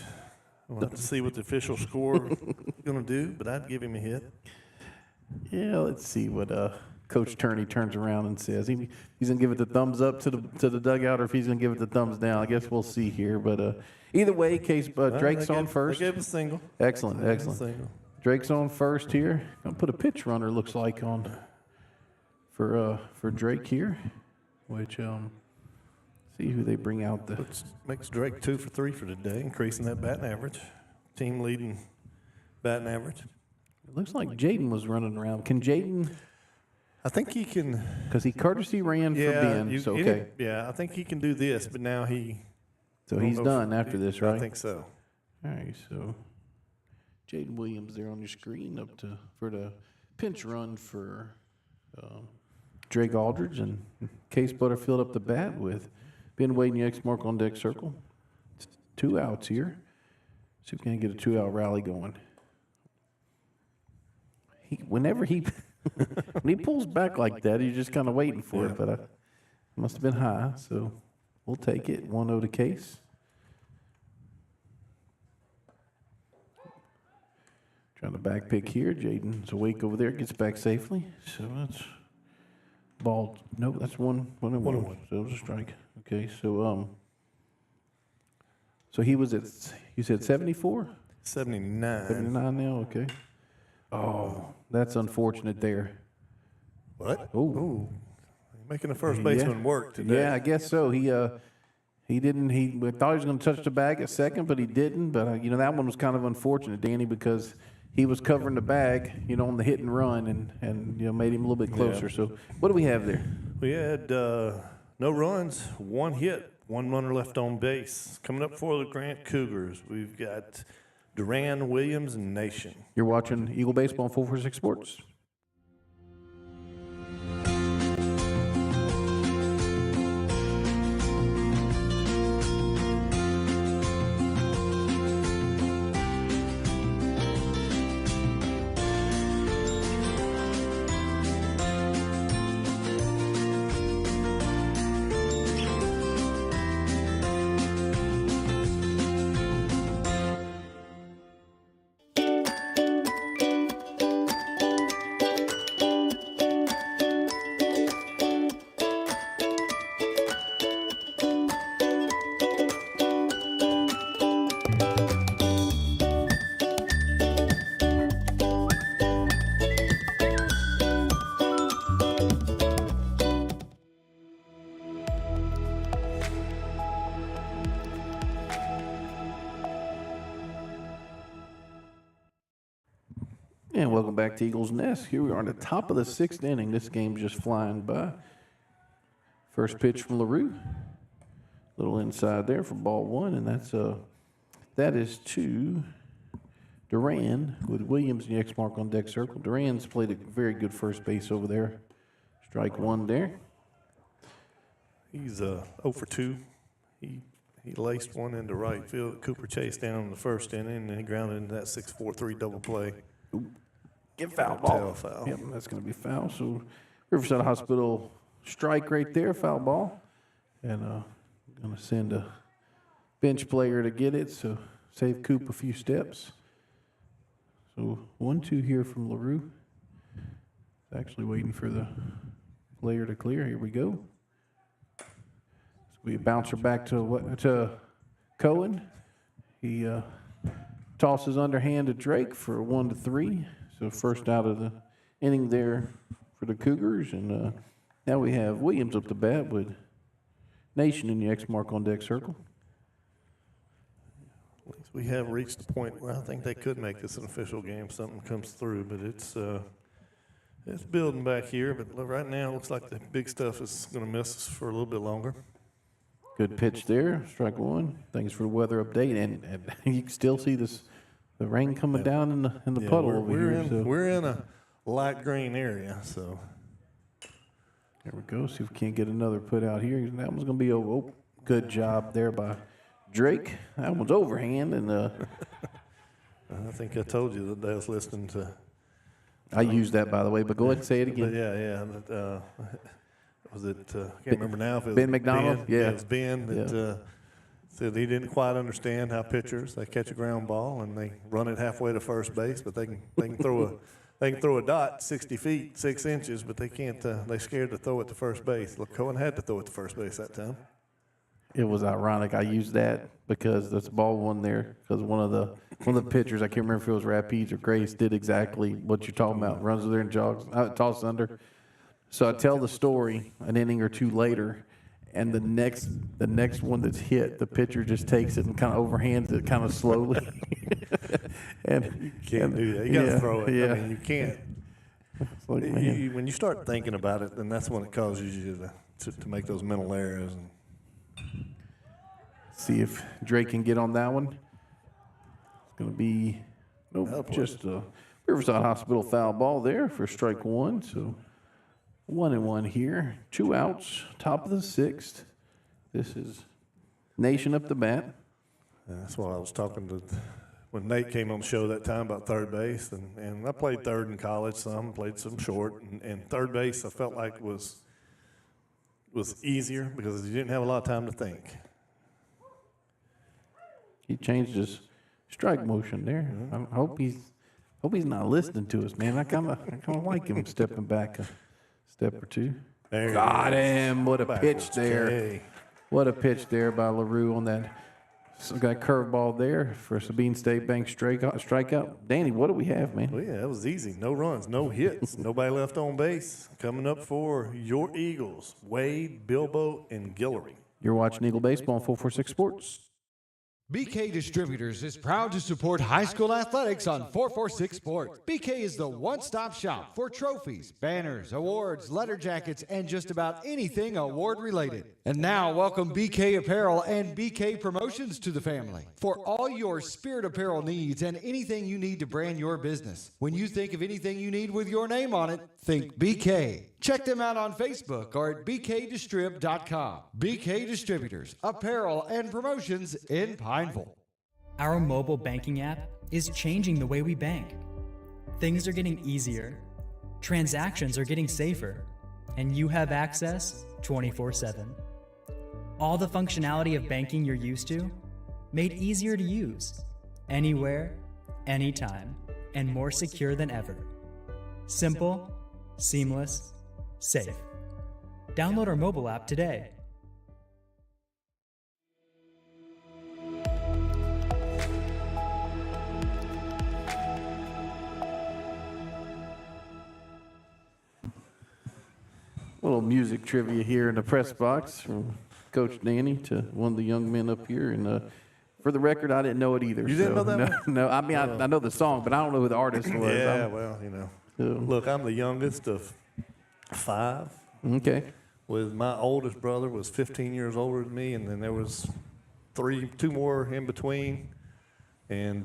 I'll have to see what the official score is going to do, but I'd give him a hit. Yeah, let's see what Coach Turney turns around and says. He's going to give it the thumbs up to the dugout, or if he's going to give it the thumbs down. I guess we'll see here. But either way, Drake's on first. They gave a single. Excellent. Drake's on first here. Going to put a pitch runner, looks like, on for Drake here, which see who they bring out. Which makes Drake 2 for 3 for today, increasing that batting average. Team leading batting average. It looks like Jaden was running around. Can Jaden? I think he can. Because he courtesy ran for Ben. So okay. I think he can do this, but now So he's done after this, right? I think so. All right, so Jaden Williams there on your screen for the pinch run for Drake Aldridge, and Case Butterfield up the bat with Ben Wade and the X-Mark on deck circle. 2 outs here. See if we can get a 2-out rally going. When he pulls back like that, he's just kind of waiting for it, but it must have been high, so we'll take it. 1-0 to Case. Trying to back pick here. Jaden's awake over there, gets back safely. So that's ball. No, that's 1-1. So it was a strike. Okay, so he was at, you said 74? 79. 79 now, okay. Oh, that's unfortunate there. What? Oh, Making the first baseman work today. yeah, I guess so. He didn't. We thought he was going to touch the bag at second, but he didn't. But that one was kind of unfortunate, Danny, because he was covering the bag, on the hit and run, and made him a little bit closer. Yeah. So what do we have there? We had no runs, 1 hit, 1 runner left on base. Coming up for the Grant Cougars, we've got Duran, Williams, and Nation. You're watching Eagle Baseball on 446 Sports. And welcome back to Eagles Nest. Here we are in the top of the 6th inning. This game's just flying by. First pitch from LaRue. Little inside there for ball 1, and that is to Duran with Williams in the X mark on deck circle. Duran's played a very good first base over there. Strike one there. He's 0 for 2. He laced one into right field. Cooper chased down in the first inning, and then he grounded into that 6-4-3 double play. Get foul ball. Foul. Yep, that's going to be foul. So Riverside Hospital strike right there, foul ball. And going to send a bench player to get it, so save Coop a few steps. So 1-2 here from LaRue. Actually waiting for the player to clear. Here we go. So we bouncer back to Cohen. He tosses underhand to Drake for a 1-3. So first out of the inning there for the Cougars. And now we have Williams up to bat with Nation in the X mark on deck circle. We have reached the point where I think they could make this an official game. Something comes through, but it's building back here. But right now, it looks like the big stuff is going to miss us for a little bit longer. Good pitch there, strike one. Thanks for the weather update, and you can still see the rain coming down in the puddle over here. We're in a light green area, so there we go. See if we can't get another put out here. That one's going to be a good job there by Drake. That one's overhand, and I think I told you that I was listening to. I used that, by the way, but go ahead and say it again. Yeah. Was it? I can't remember now if it was Ben McDonald. Ben. Yeah, it was Ben that said he didn't quite understand how pitchers they catch a ground ball and they run it halfway to first base, but they can throw a dot 60 feet 6 inches, but they can't. They're scared to throw it to first base. Look, Cohen had to throw it to first base that time. It was ironic. I used that because that's ball one there. Because one of the pitchers, I can't remember if it was Rapides or Grace, did exactly what you're talking about. Runs there and jogs, tosses under. So I tell the story an inning or two later, and the next one that's hit, the pitcher just takes it and kind of overhands it kind of slowly. And you can't do that. You got to throw it. Yeah. I mean, you can't. Like, when you start thinking about it, then that's when it causes you to make those mental errors. And see if Drake can get on that one. It's going to be just a Riverside Hospital foul ball there for strike one. So 1-1 here. 2 outs, top of the 6th. This is Nation up the bat. That's what I was talking to when Nate came on the show that time about third base. And I played third in college some, played some short. And third base I felt like was easier because you didn't have a lot of time to think. He changed his strike motion there. I hope he's not listening to us, man. I kind of like him stepping back a step or two. Got him! What a pitch there! Hey. What a pitch there by LaRue on that. So got curveball there for Sabine State Bank strikeout. Danny, what do we have, man? Well, yeah, that was easy. No runs, no hits, nobody left on base. Coming up for your Eagles, Wade, Bilbo, and Guillory. You're watching Eagle Baseball on 446 Sports. BK Distributors is proud to support high school athletics on 446 Sports. BK is the one-stop shop for trophies, banners, awards, letter jackets, and just about anything award-related. And now, welcome BK Apparel and BK Promotions to the family. For all your spirit apparel needs and anything you need to brand your business. When you think of anything you need with your name on it, think BK. Check them out on Facebook or at bkdistrib.com. BK Distributors, apparel and promotions in Pineville. Our mobile banking app is changing the way we bank. Things are getting easier, transactions are getting safer, and you have access 24/7. All the functionality of banking you're used to, made easier to use, anywhere, anytime, and more secure than ever. Simple, seamless, safe. Download our mobile app today. A little music trivia here in the press box from Coach Danny to one of the young men up here. And for the record, I didn't know it either. You didn't know that one? No, I mean, I know the song, but I don't know who the artist was. Yeah, well, you know. Look, I'm the youngest of 5. Okay. With my oldest brother was 15 years older than me, and then there was 2 more in between. And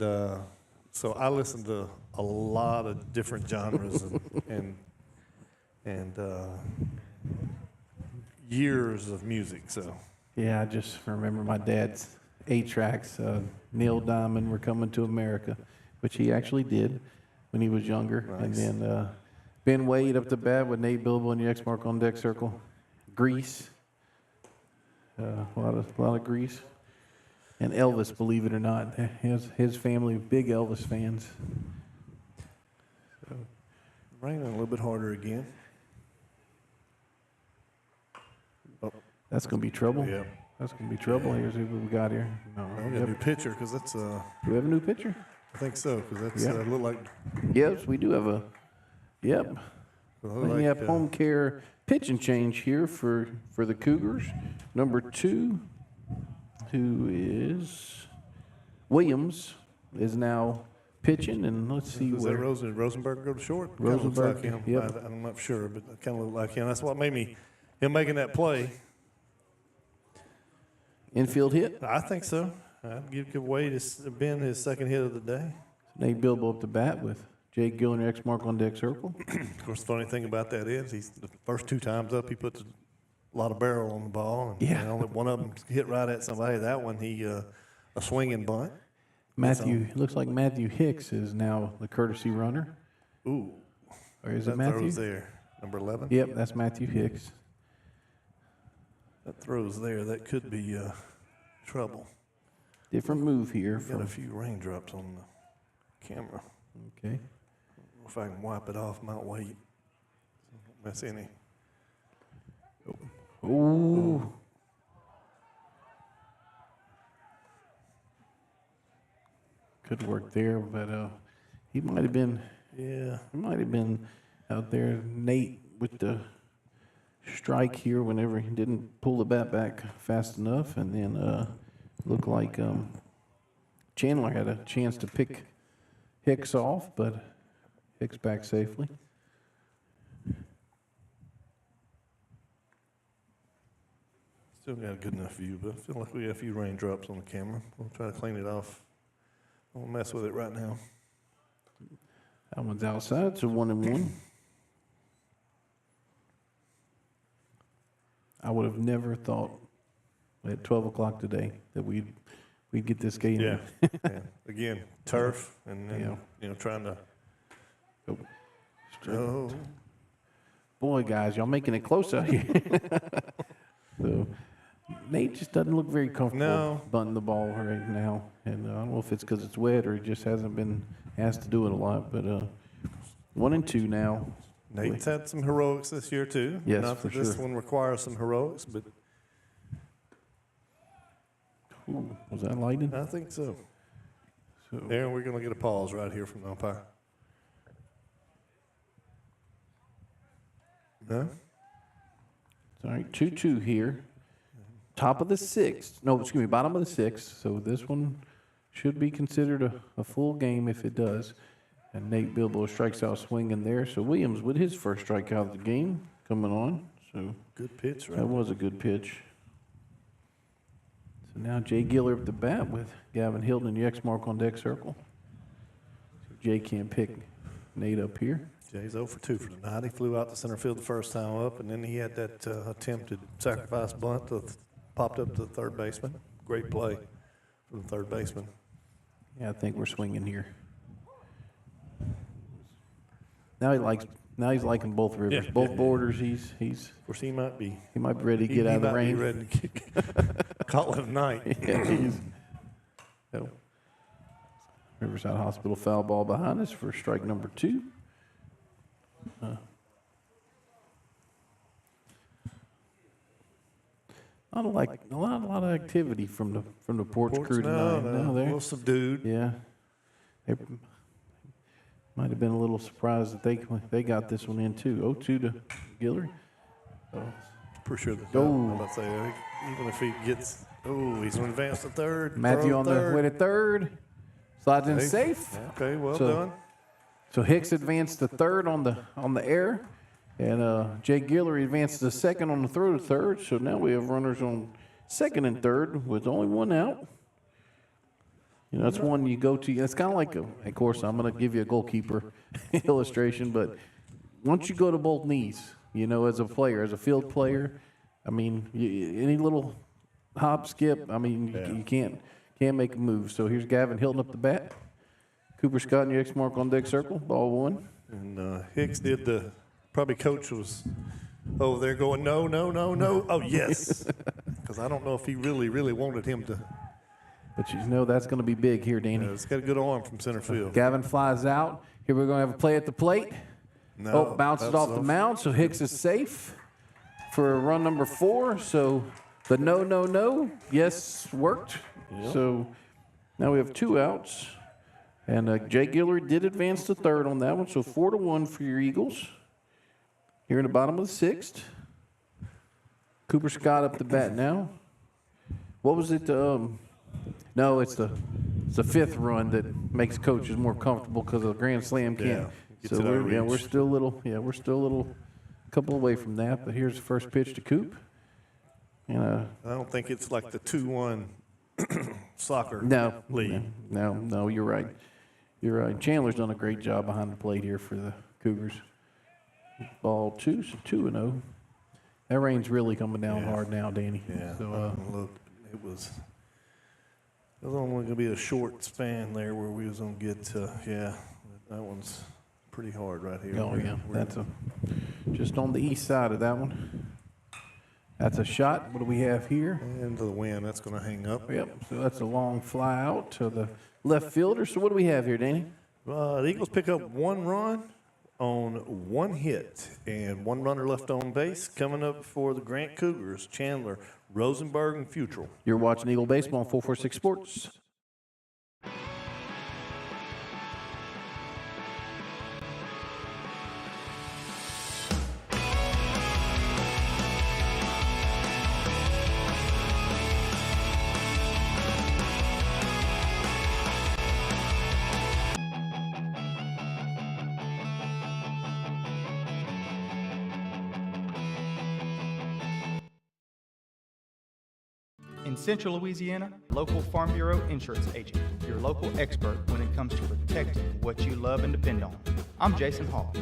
So I listen to a lot of different genres and years of music. So Yeah, I just remember my dad's 8-tracks. Neil Diamond, We're Coming to America, which he actually did when he was younger. Nice. And then Ben Wade up the bat with Nate Bilbo and the X Mark on Deck Circle. Grease. A lot of Grease. And Elvis, believe it or not. His family, big Elvis fans. raining a little bit harder again. Oh, That's going to be trouble. yeah. That's going to be trouble. Here's who we got here. No, I got a new pitcher because that's Do we have a new pitcher? I think so because that's Yeah. look like Yes, we do have a. Yep. look We like, have home care pitching change here for the Cougars. Number 2, who is Williams, is now pitching, and let's see Is that where. Rosenberg go to short? Kinda Rosenberg, looks like him. yep. I'm not sure, but it kind of looked like him. That's what made me him making that play. Infield hit. I think so. I'd give Wade Ben his second hit of the day. Nate Bilbo up the bat with Jake Gill and X Mark on Deck Circle. Of course, the funny thing about that is he's the first 2 times up he puts a lot of barrel on the ball, and Yeah. and only one of them hit right at somebody. That one he a swinging bunt. Matthew, looks like Matthew Hicks is now the courtesy runner. Ooh, Or is that it Matthew? throws there, number 11. Yep, that's Matthew Hicks. That throws there. That could be trouble. Different move here. Got a few raindrops on the camera. Okay. If I can wipe it off, might wait. Don't miss any. Ooh. Good work there, but he might have been. Yeah. He might have been out there, Nate, with the strike here whenever he didn't pull the bat back fast enough, and then looked like Chandler had a chance to pick Hicks off, but Hicks back safely. Still got a good enough view, but I feel like we got a few raindrops on the camera. We'll try to clean it off. I won't mess with it right now. That one's outside, so 1-1. I would have never thought at 12 o'clock today that we'd get this game. Yeah. Yeah. Again, turf and then, Yeah. trying to. Oh. Oh. Boy, guys, y'all making it close out here. So Nate just doesn't look very comfortable No. bunting the ball right now, and I don't know if it's because it's wet or he just hasn't been asked to do it a lot. But 1-2 now. Nate's had some heroics this year too. Yes, Not for that this sure. one requires some heroics, but Ooh, was that lighted? I think so. So Aaron, we're going to get a pause right here from the umpire. No? All right, 2-2 here. Top of the 6th. No, excuse me, bottom of the 6th. So this one should be considered a full game if it does. And Nate Bilbo strikes out swinging there. So Williams with his first strikeout of the game coming on. So Good pitch, right? that was a good pitch. So now Jay Giller up the bat with Gavin Hilton and the X Mark on Deck Circle. So Jay can't pick Nate up here. Jay's 0 for 2 for tonight. He flew out to center field the first time up, and then he had that attempted sacrifice bunt that popped up to the third baseman. Great play from the third baseman. Yeah, I think we're swinging here. Now he's liking both rivers, Yeah, both yeah. borders. He's Of course, he might be. he might be ready to get out of the He rain. might be ready to call it a night. Yeah, he's. So, Riverside Hospital foul ball behind us for strike number 2. A lot of activity from the porch crew tonight. No, No, a they're- little subdued. Yeah. They might have been a little surprised that they got this one in too. 0-2 to Guillory. Pretty sure that. Oh. I'm about to say, I think even if he gets, he's going to advance to third. Matthew throw on third. the way to third. Slides in Okay. safe. Okay, well So- done. So Hicks advanced to third on the air. And Jay Guillory advanced to second on the throw to third. So now we have runners on second and third with only one out. You know, it's one you go to. It's kind of like, of course, I'm going to give you a goalkeeper illustration, but once you go to both knees, you know, as a player, as a field player, I mean, any little hop, skip, I mean, you can't make a move. So here's Gavin Hilton up the bat. Cooper Scott and your X mark on deck circle, ball one. And Hicks did probably coach was over there going, no. Oh, yes. Because I don't know if he really wanted him to. But you know that's going to be big here, Danny. Yeah, it's got a good arm from center field. Gavin flies out. Here we're going to have a play at the plate. No, bounces off the mound, so Hicks is safe for run number 4. So the no, yes, worked. Yep. So now we have 2 outs. And Jay Gillard did advance to third on that one, so 4-1 for your Eagles. Here in the bottom of the 6th. Cooper Scott up the bat now. What was it? No, it's the 5th run that makes coaches more comfortable because of the grand slam can't. So we're still a little couple away from that. But here's the first pitch to Coop. And I don't think it's like the 2-1 soccer league. No, you're right. You're right. Chandler's done a great job behind the plate here for the Cougars. Ball 2, so 2-0. That rain's really coming down hard now, Danny. Yeah. So look, it was only going to be a short span there where we was going to get that one's pretty hard right here. Oh, yeah. That's just on the east side of that one. That's a shot. What do we have here? And to the wind, that's going to hang up. Yep. So that's a long fly out to the left fielder. So what do we have here, Danny? The Eagles pick up 1 run on 1 hit and 1 runner left on base. Coming up for the Grant Cougars, Chandler, Rosenberg, and Futrell. You're watching Eagle Baseball on 446 Sports. In Central Louisiana, local Farm Bureau insurance agent, your local expert when it comes to protecting what you love and depend on. I'm Jason Hall.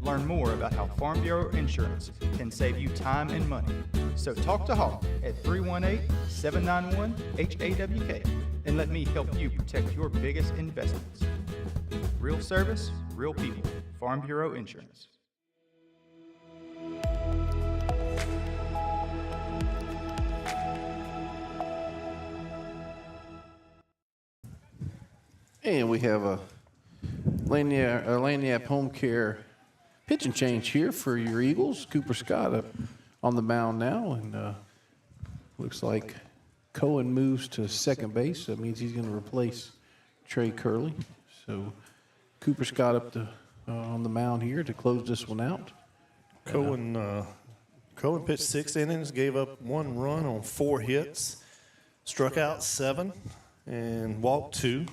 Learn more about how Farm Bureau insurance can save you time and money. So talk to Hall at 318-791-HAWK and let me help you protect your biggest investments. Real service, real people. Farm Bureau Insurance. And we have a Lanyap Home Care pitching change here for your Eagles. Cooper Scott up on the mound now, and looks like Cohen moves to second base. That means he's going to replace Trey Curley. So Cooper Scott up on the mound here to close this one out. Cohen pitched 6 innings, gave up 1 run on 4 hits, struck out 7, and walked 2.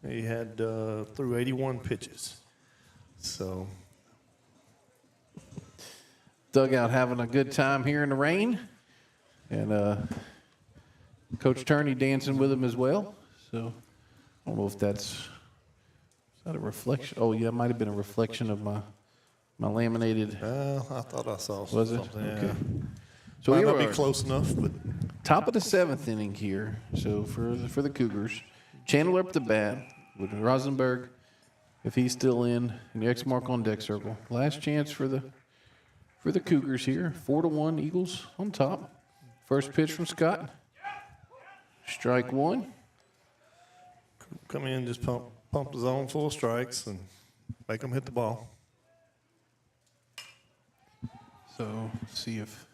He had through 81 pitches. So dugout having a good time here in the rain, and Coach Turney dancing with him as well. So I don't know if is that a reflection? Oh yeah, it might have been a reflection of my laminated. I thought I saw was something. it? Okay. Yeah. So might we not are be close enough, but top of the 7th inning here. So for the Cougars, Chandler up the bat with Rosenberg, if he's still in, and the X mark on deck circle. Last chance for the Cougars here. 4-1 Eagles on top. First pitch from Scott. Strike 1. come in, just pump the zone full of strikes and make them hit the ball. So let's see if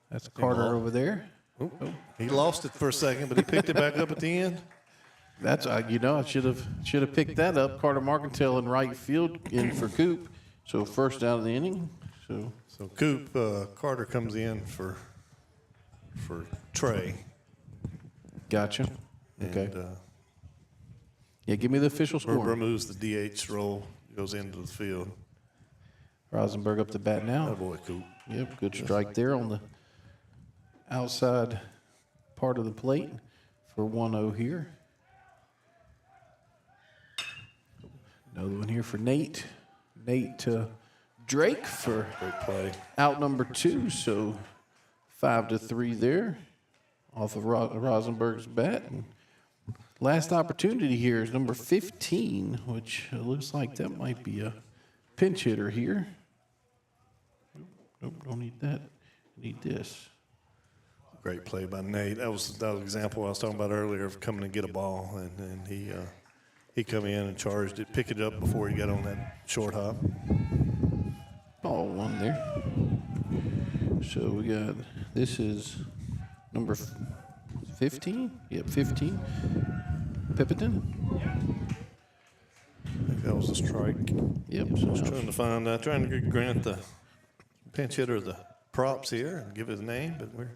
that's Carter over there. Oh. He lost it for a second, but he picked it back up at the end. That's I should have picked that up. Carter Marcantel in right field in for Coop. So first out of the inning. So Coop, Carter comes in for Trey. Gotcha. Okay. And, yeah, give me the official score. Removes the DH role, goes into the field. Rosenberg up the bat now. Oh boy, Coop. Yep, good strike there on the outside part of the plate for 1-0 here. Another one here for Nate. Nate Drake for Great play. out number 2, so 5-3 there off of Rosenberg's bat. And last opportunity here is number 15, which looks like that might be a pinch hitter here. Nope, don't need that. Need this. Great play by Nate. That was an example I was talking about earlier of coming and get a ball, and he come in and charged it, picked it up before he got on that short hop. Ball 1 there. So we got, this is number 15? Yep, 15. Pippeton. I think that was a strike. Yep. I was trying to get Grant the pinch hitter the props here and give his name, but we're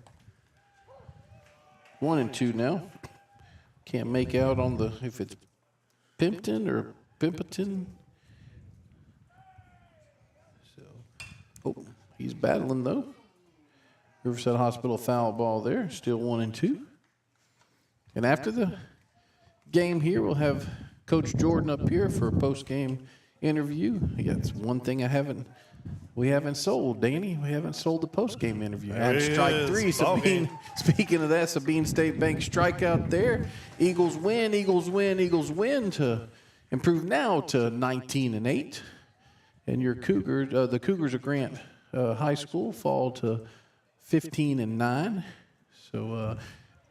1 and 2 now. Can't make out on the, if it's Pimpton or Pimperton. So, oh, he's battling though. Riverside Hospital foul ball there. Still 1 and 2. And after the game here, we'll have Coach Jordan up here for a post-game interview. That's one thing we haven't sold, Danny. We haven't sold the post-game interview. And strike 3. Speaking of that, Sabine State Bank strikeout there. Eagles win to improve now to 19-8. And your Cougars, the Cougars of Grant High School, fall to 15-9. So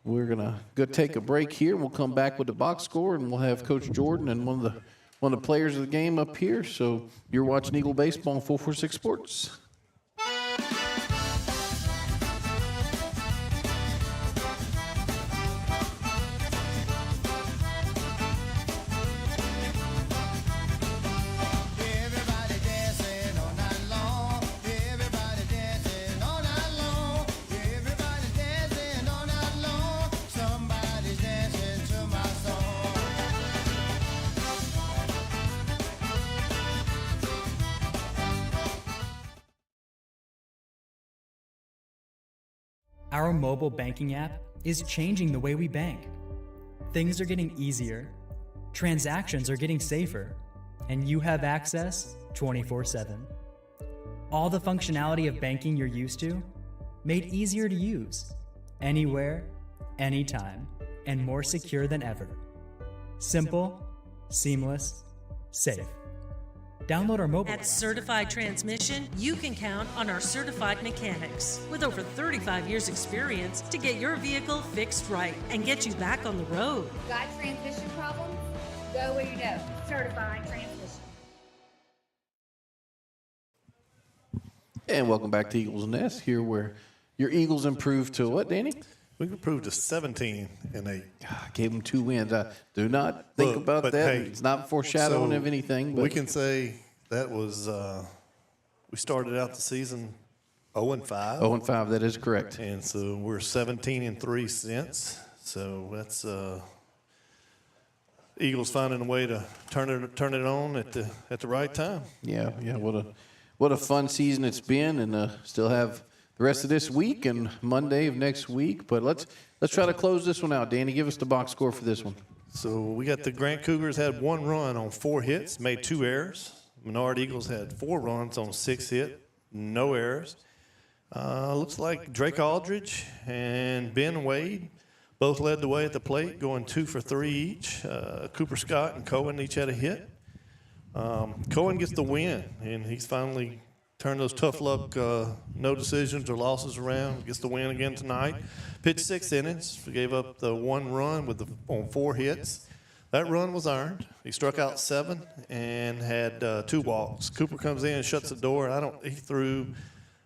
we're gonna go take a break here. We'll come back with the box score, and we'll have Coach Jordan and one of the players of the game up here. So you're watching Eagle Baseball on 446 Sports. Our mobile banking app is changing the way we bank. Things are getting easier, transactions are getting safer, and you have access 24/7. All the functionality of banking you're used to, made easier to use, anywhere, anytime, and more secure than ever. Simple, seamless, safe. Download our mobile app. At Certified Transmission, you can count on our certified mechanics with over 35 years experience to get your vehicle fixed right and get you back on the road. Got transmission problems? Go where you know. Certified Transmission. And welcome back to Eagles Nest, here where your Eagles improved to what, Danny? we improved to 17-8. Gave them 2 wins. I do not think about that. Hey, it's not foreshadowing of anything. But we can say that was we started out the season 0-5. 0-5, that is correct. And so we're 17-3 since. So that's Eagles finding a way to turn it on at the right time. Yeah. What a fun season it's been, and still have the rest of this week and Monday of next week. But let's try to close this one out. Danny, give us the box score for this one. So we got the Grant Cougars had 1 run on 4 hits, made 2 errors. Menard Eagles had 4 runs on 6 hits, no errors. Looks like Drake Aldridge and Ben Wade both led the way at the plate, going 2 for 3 each. Cooper Scott and Cohen each had a hit. Cohen gets the win, and he's finally turned those tough luck, no decisions or losses around. Gets the win again tonight. Pitched 6 innings, gave up the 1 run on 4 hits. That run was earned. He struck out 7 and had 2 walks. Cooper comes in and shuts the door. He threw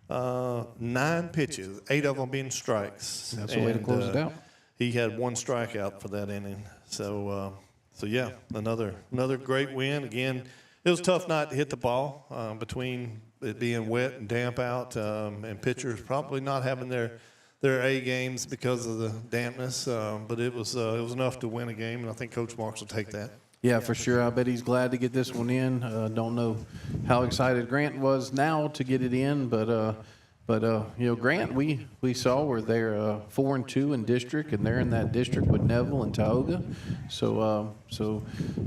9 pitches, 8 of them being strikes. That's the way to close it out. He had 1 strikeout for that inning. So yeah, another great win. Again, it was a tough night to hit the ball between it being wet and damp out, and pitchers probably not having their A games because of the dampness. But it was enough to win a game, and I think Coach Marks will take that. Yeah, for sure. I bet he's glad to get this one in. Don't know how excited Grant was now to get it in, but But Grant, we saw where they're 4-2 in district, and they're in that district with Neville and Tioga. So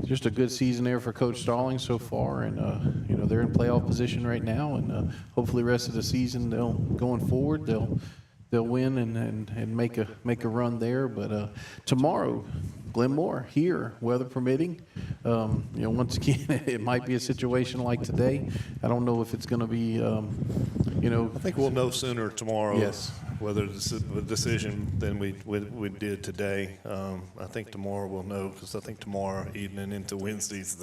just a good season there for Coach Stallings so far, and they're in playoff position right now, and hopefully the rest of the season going forward they'll win and make a run there. But tomorrow, Glenmore here, weather permitting. Once again, it might be a situation like today. I don't know if it's going to be. I think we'll know sooner tomorrow. Yes. Whether it's a decision than we did today. I think tomorrow we'll know, because I think tomorrow evening into Wednesday's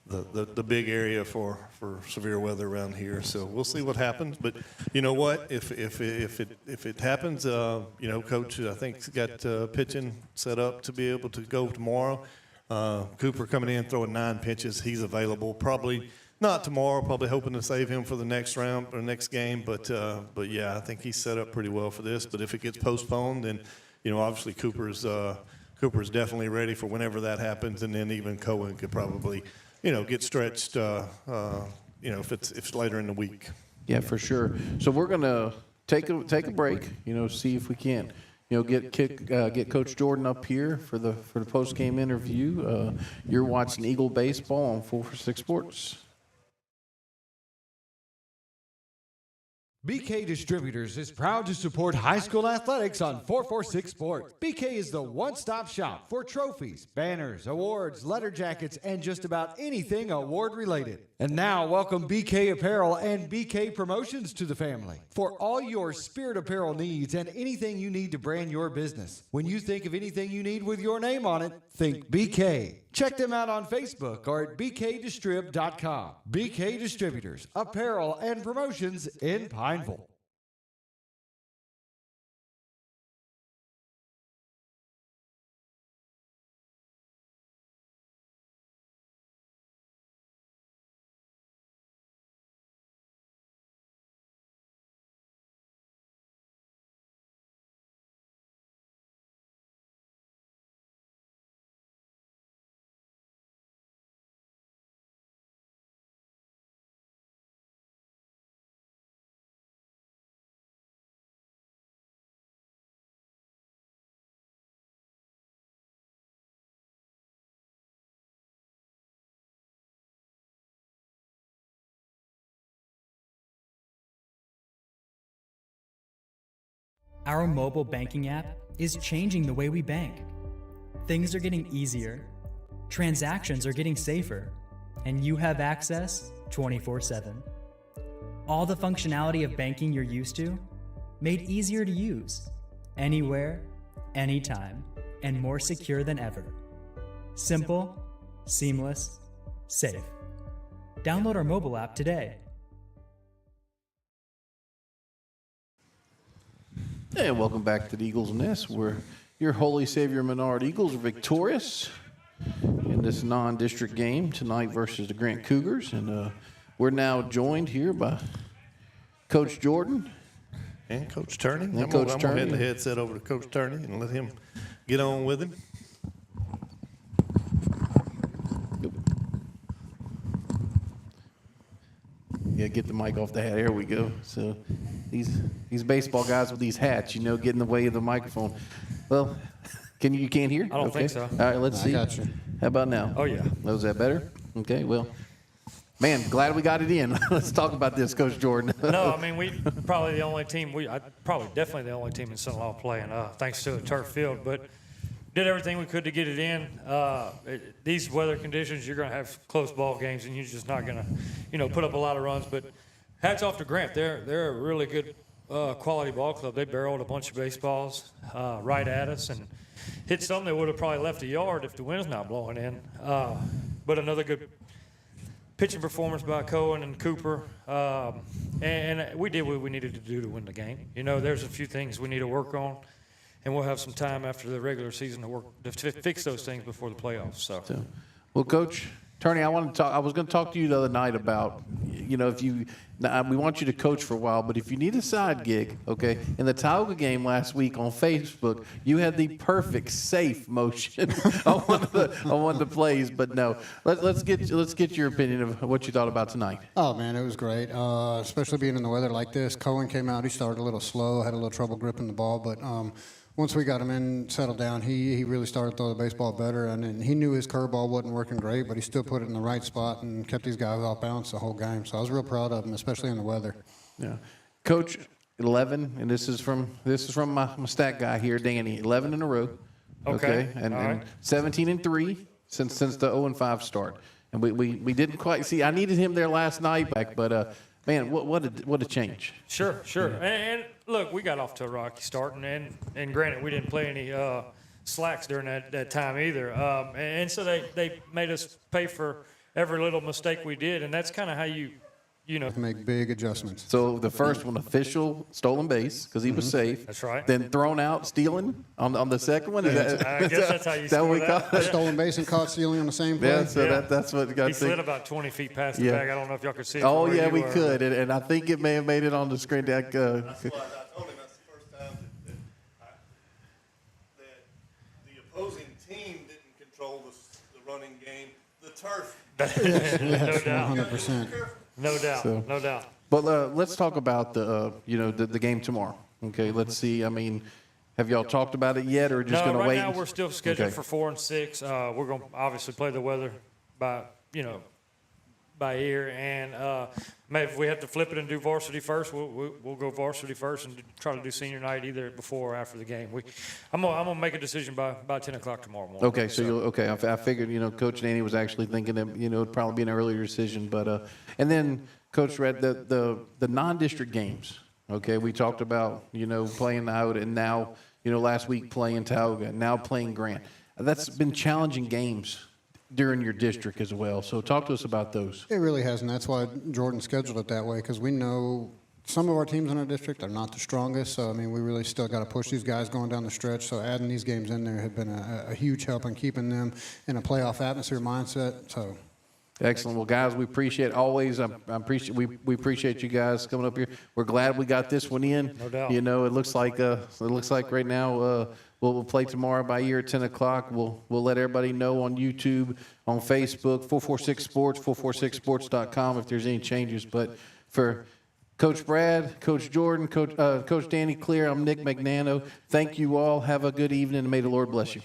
the big area for severe weather around here. So we'll see what happens. But you know what? If it happens, Coach I think's got pitching set up to be able to go tomorrow. Cooper coming in throwing 9 pitches. He's available. Probably not tomorrow. Probably hoping to save him for the next round or next game. But yeah, I think he's set up pretty well for this. But if it gets postponed, then obviously Cooper's definitely ready for whenever that happens. And then even Cohen could probably get stretched, if it's later in the week. Yeah, for sure. So we're gonna take a break. See if we can't, get Coach Jordan up here for the post game interview. You're watching Eagle baseball on 446 Sports. BK Distributors is proud to support high school athletics on 446 Sports. BK is the one-stop shop for trophies, banners, awards, letter jackets, and just about anything award-related. And now, welcome BK Apparel and BK Promotions to the family. For all your spirit apparel needs and anything you need to brand your business. When you think of anything you need with your name on it, think BK. Check them out on Facebook or at bkdistrib.com. BK Distributors, apparel and promotions in Pineville. Our mobile banking app is changing the way we bank. Things are getting easier, transactions are getting safer, and you have access 24/7. All the functionality of banking you're used to, made easier to use, anywhere, anytime, and more secure than ever. Simple, seamless, safe. Download our mobile app today. And welcome back to the Eagles Nest, where your Holy Savior Menard Eagles are victorious in this non-district game tonight versus the Grant Cougars. And we're now joined here by Coach Jordan. And Coach Turney. And I'm going to hand the headset over to Coach Turney and let him get on with him. Yeah, get the mic off the hat. There we go. So these baseball guys with these hats, get in the way of the microphone. Well, you can't hear? I don't think so. All right, let's see. I got you. How about now? Oh, yeah. Was that better? Okay, well, man, glad we got it in. Let's talk about this, Coach Jordan. No, I mean, we probably the only team, definitely the only team in Son-in-Law playing, thanks to the turf field, but did everything we could to get it in. These weather conditions, you're going to have close ball games, and you're just not going to, put up a lot of runs. But hats off to Grant. They're a really good quality ball club. They barreled a bunch of baseballs right at us and hit some that would have probably left a yard if the wind's not blowing in. But another good pitching performance by Cohen and Cooper. And we did what we needed to do to win the game. There's a few things we need to work on. And we'll have some time after the regular season to fix those things before the playoffs. So, well, Coach Turney, I was going to talk to you the other night about if you, now, we want you to coach for a while, but if you need a side gig, okay, in the Tioga game last week on Facebook, you had the perfect safe motion on one of the plays. But no, let's get your opinion of what you thought about tonight. Oh man, it was great, especially being in the weather like this. Cohen came out, he started a little slow, had a little trouble gripping the ball, but once we got him in, settled down, he really started to throw the baseball better, and he knew his curveball wasn't working great, but he still put it in the right spot and kept these guys off balance the whole game. So I was real proud of him, especially in the weather. Yeah, Coach, 11, and this is from my stat guy here, Danny. 11 in a row. Okay. And 17-3 since the 0-5 start, and we didn't quite see. I needed him there last night, but man, what a change. Sure. And look, we got off to a rocky start, and granted, we didn't play any slacks during that time either. And so they made us pay for every little mistake we did, and that's kind of how you make big adjustments. So the first one, official stolen base because he was safe. That's right. Then thrown out, stealing on the second one. I guess that's how you score that. Stolen base and caught stealing on the same play. Yeah, so that's what got. He slid about 20 feet past the bag. I don't know if y'all could see it. Oh yeah, we could, and I think it may have made it on the screen. That's why I told him that's the first time that the opposing team didn't control the running game. The turf. No doubt. 100%. No doubt. But let's talk about the game tomorrow. Okay, let's see. I mean, have y'all talked about it yet, or just going to right wait? now we're still scheduled Okay. for 4 and 6. We're going to obviously play the weather by ear, and maybe if we have to flip it and do varsity first, we'll go varsity first and try to do senior night either before or after the game. I'm gonna make a decision by 10 o'clock tomorrow morning. Okay, so I figured Coach Danny was actually thinking that it'd probably be an earlier decision, but and then Coach Red, the non-district games. Okay, we talked about playing out, and now last week playing Tioga, now playing Grant. That's been challenging games during your district as well. So talk to us about those. It really has, and that's why Jordan scheduled it that way, because we know some of our teams in our district are not the strongest. So, I mean, we really still got to push these guys going down the stretch. So adding these games in there have been a huge help in keeping them in a playoff atmosphere mindset. So. Excellent. Well, guys, we appreciate we appreciate you guys coming up here. We're glad we got this one in. No doubt. It looks like right now we'll play tomorrow by ear at 10 o'clock. We'll let everybody know on YouTube, on Facebook, 446 Sports, 446sports.com if there's any changes. But for Coach Brad, Coach Jordan, Coach Danny Clear, I'm Nick Magnano. Thank you all. Have a good evening, and may the Lord bless you.